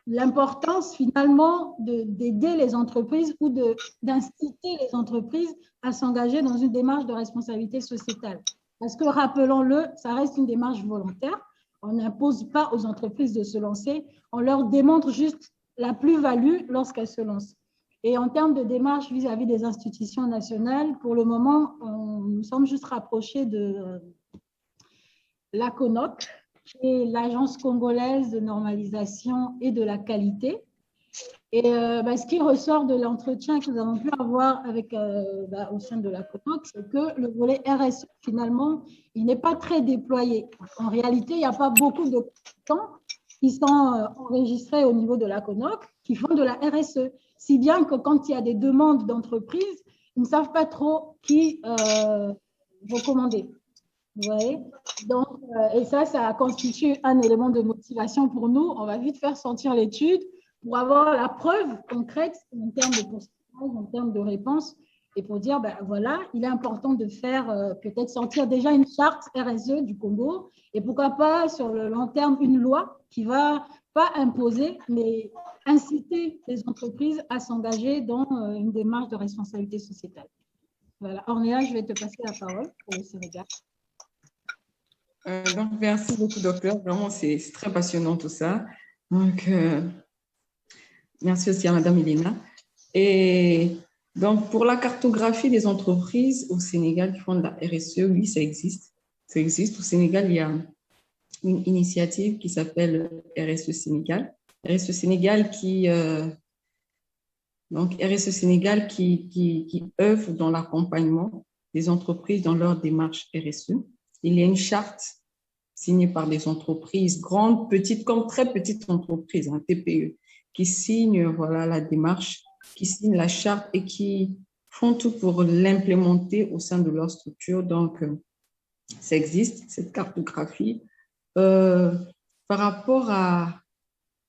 l'importance finalement d'aider les entreprises ou d'inciter les entreprises à s'engager dans une démarche de responsabilité sociétale. Parce que, rappelons-le, ça reste une démarche volontaire. On n'impose pas aux entreprises de se lancer, on leur démontre juste la plus-value lorsqu'elles se lancent. Et en termes de démarche vis-à-vis des institutions nationales, pour le moment, nous sommes juste rapprochés de l'ACONOC, et l'Agence congolaise de normalisation et de la qualité. Et ce qui ressort de l'entretien que nous avons pu avoir avec, au sein de la CONOC, c'est que le volet RSE, finalement, il n'est pas très déployé. En réalité, il n'y a pas beaucoup de consultants qui sont enregistrés au niveau de la CONOC qui font de la RSE. Si bien que quand il y a des demandes d'entreprise, ils ne savent pas trop qui recommander. Vous voyez? Donc, et ça constitue un élément de motivation pour nous. On va vite faire sortir l'étude pour avoir la preuve concrète en termes de pourcentage, en termes de réponse, et pour dire, voilà, il est important de faire peut-être sortir déjà une charte RSE du Congo, et pourquoi pas sur le long terme une loi qui va pas imposer, mais inciter les entreprises à s'engager dans une démarche de responsabilité sociétale. Voilà. Ornéa, je vais te passer la parole pour le Sénégal. Donc, merci beaucoup, docteur. Vraiment, c'est très passionnant tout ça. Donc, merci aussi à Madame Elena. Et donc, pour la cartographie des entreprises au Sénégal qui font de la RSE, oui, ça existe. Ça existe. Au Sénégal, il y a une initiative qui s'appelle RSE Sénégal. RSE Sénégal qui œuvre dans l'accompagnement des entreprises dans leur démarche RSE. Il y a une charte signée par des entreprises, grandes, petites, comme très petites entreprises, TPE, qui signent la démarche, qui signent la charte et qui font tout pour l'implémenter au sein de leur structure. Donc, ça existe, cette cartographie. Par rapport à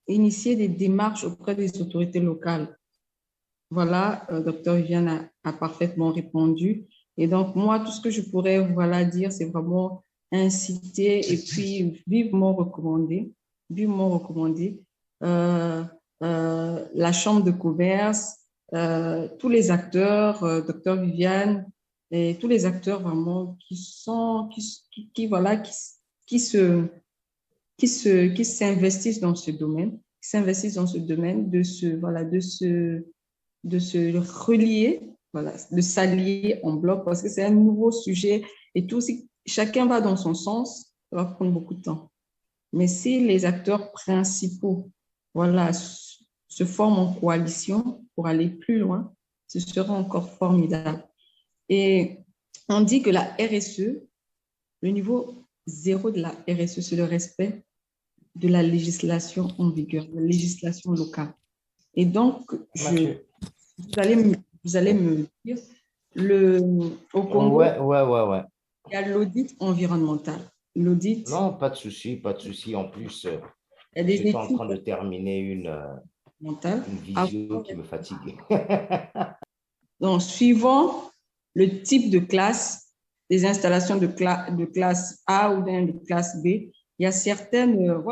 initier des démarches auprès des autorités locales, Dr Viviane a parfaitement répondu. Et donc, moi, tout ce que je pourrais dire, c'est vraiment inciter et puis vivement recommander la Chambre de commerce, tous les acteurs, Dr Viviane, et tous les acteurs vraiment qui s'investissent dans ce domaine, de se relier, de s'allier en bloc, parce que c'est un nouveau sujet et tout, si chacun va dans son sens, ça va prendre beaucoup de temps. Mais si les acteurs principaux se forment en coalition pour aller plus loin, ce sera encore formidable. Et on dit que la RSE, le niveau 0 de la RSE, c'est le respect de la législation en vigueur, la législation locale. Et donc, vous allez me dire, au Congo, il y a l'audit environnemental. L'audit. Non, pas de souci. En plus, je suis en train de terminer une vidéo qui me fatigue. Donc, suivant le type de classe, des installations de classe A ou de classe B, il y a certaines,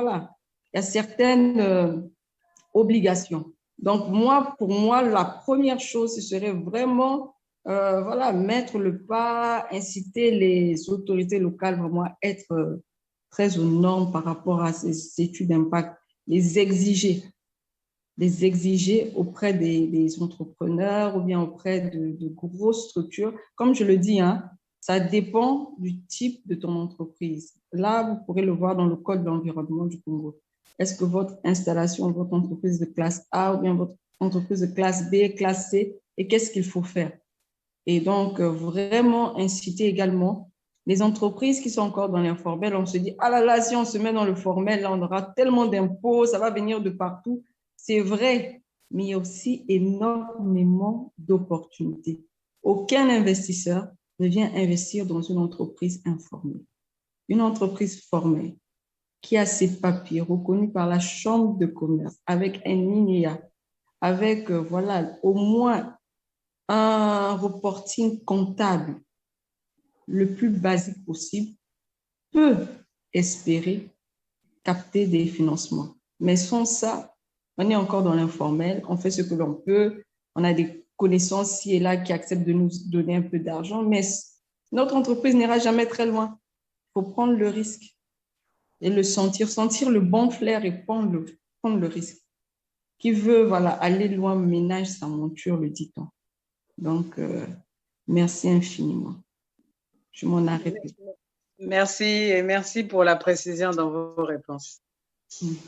obligations. Donc, pour moi, la première chose, ce serait vraiment mettre le pas, inciter les autorités locales vraiment à être très aux normes par rapport à ces études d'impact, les exiger auprès des entrepreneurs ou bien auprès de grosses structures. Comme je le dis, ça dépend du type de ton entreprise. Là, vous pourrez le voir dans le Code de l'environnement du Congo. Est-ce que votre installation, votre entreprise de classe A ou bien votre entreprise de classe B, classe C, et qu'est-ce qu'il faut faire? Et donc, vraiment inciter également les entreprises qui sont encore dans l'informel. On se dit, ah là là, si on se met dans le formel, là, on aura tellement d'impôts, ça va venir de partout. C'est vrai, mais il y a aussi énormément d'opportunités. Aucun investisseur ne vient investir dans une entreprise informelle. Une entreprise formelle qui a ses papiers reconnus par la Chambre de commerce, avec un INEA, avec au moins un reporting comptable le plus basique possible, peut espérer capter des financements. Mais sans ça, on est encore dans l'informel, on fait ce que l'on peut, on a des connaissances ci et là qui acceptent de nous donner un peu d'argent, mais notre entreprise n'ira jamais très loin. Il faut prendre le risque et le sentir le bon flair et prendre le risque. Qui veut aller loin ménage sa monture, le dit-on. Donc, merci infiniment. Je m'en arrête. Merci et merci pour la précision dans vos réponses.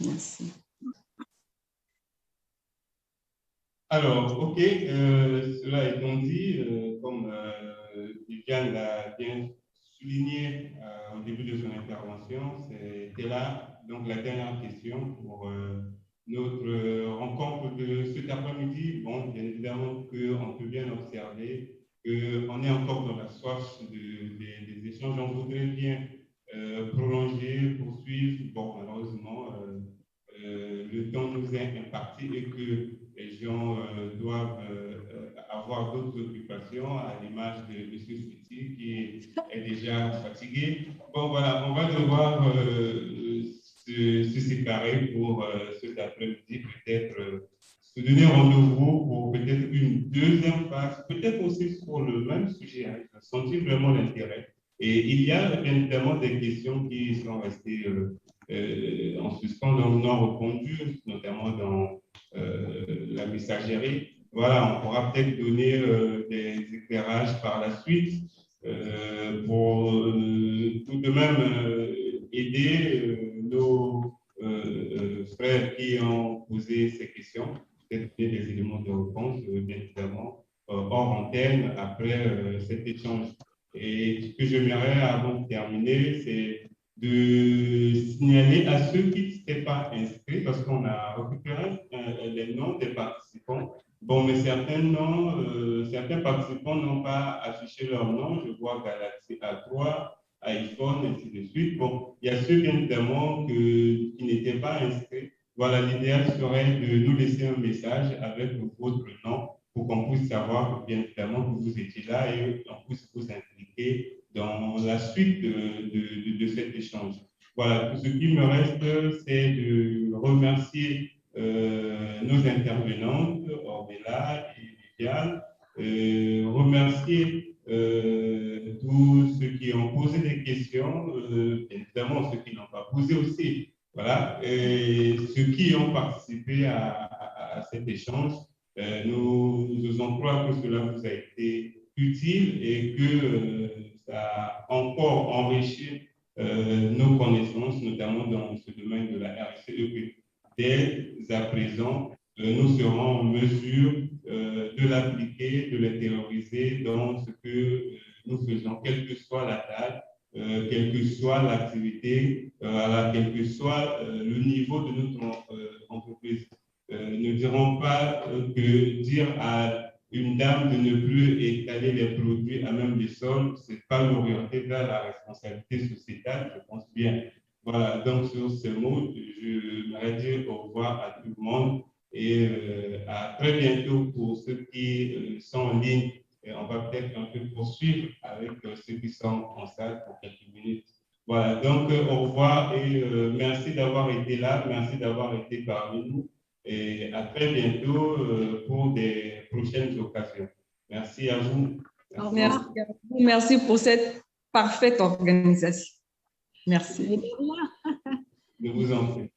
Merci. Alors, OK, cela étant dit, comme Viviane l'a bien souligné au début de son intervention, c'était là donc la dernière question pour notre rencontre de cet après-midi. Bon, bien évidemment qu'on peut bien observer qu'on est encore dans la soif des échanges. On voudrait bien prolonger, poursuivre. Bon, malheureusement, le temps nous est imparti et que les gens doivent avoir d'autres occupations, à l'image de M. Souti qui est déjà fatigué. Bon, voilà, on va devoir se séparer pour cet après-midi, peut-être se donner rendez-vous pour peut-être une deuxième phase, peut-être aussi sur le même sujet. Hein, sentir vraiment l'intérêt. Et il y a bien évidemment des questions qui sont restées en suspens, non répondues, notamment dans la messagerie. Voilà, on pourra peut-être donner des éclairages par la suite pour tout de même aider nos frères qui ont posé ces questions, peut-être des éléments de réponse, bien évidemment, hors antenne après cet échange. Et ce que j'aimerais avant de terminer, c'est de signaler à ceux qui ne s'étaient pas inscrits, parce qu'on a récupéré les noms des participants. Bon, mais certains participants n'ont pas affiché leur nom. Je vois Galaxy A3, iPhone, ainsi de suite. Bon, il y a ceux, bien évidemment, qui n'étaient pas inscrits. Voilà, l'idéal serait de nous laisser un message avec votre nom pour qu'on puisse savoir, bien évidemment, que vous étiez là et qu'on puisse vous impliquer dans la suite de cet échange. Voilà, tout ce qui me reste, c'est de remercier nos intervenantes, Orbella et Viviane, remercier tous ceux qui ont posé des questions, évidemment ceux qui n'ont pas posé aussi, voilà, et ceux qui ont participé à cet échange. Nous osons croire que cela vous a été utile et que ça a encore enrichi nos connaissances, notamment dans ce domaine de la RCE. Dès à présent, nous serons en mesure de l'appliquer, de l'intérioriser dans ce que nous faisons, quelle que soit la taille, quelle que soit l'activité, quel que soit le niveau de notre entreprise. Ne dirons pas que dire à une dame de ne plus étaler les produits à même des sols, ce n'est pas l'orienter vers la responsabilité sociétale, je pense bien. Voilà, donc sur ces mots, je voudrais dire au revoir à tout le monde et à très bientôt pour ceux qui sont en ligne. Et on va peut-être un peu poursuivre avec ceux qui sont en salle pour quelques minutes. Voilà, donc au revoir et merci d'avoir été là, merci d'avoir été parmi nous et à très bientôt pour des prochaines occasions. Merci à vous. Merci à vous. Merci pour cette parfaite organisation. Merci. Je vous en prie.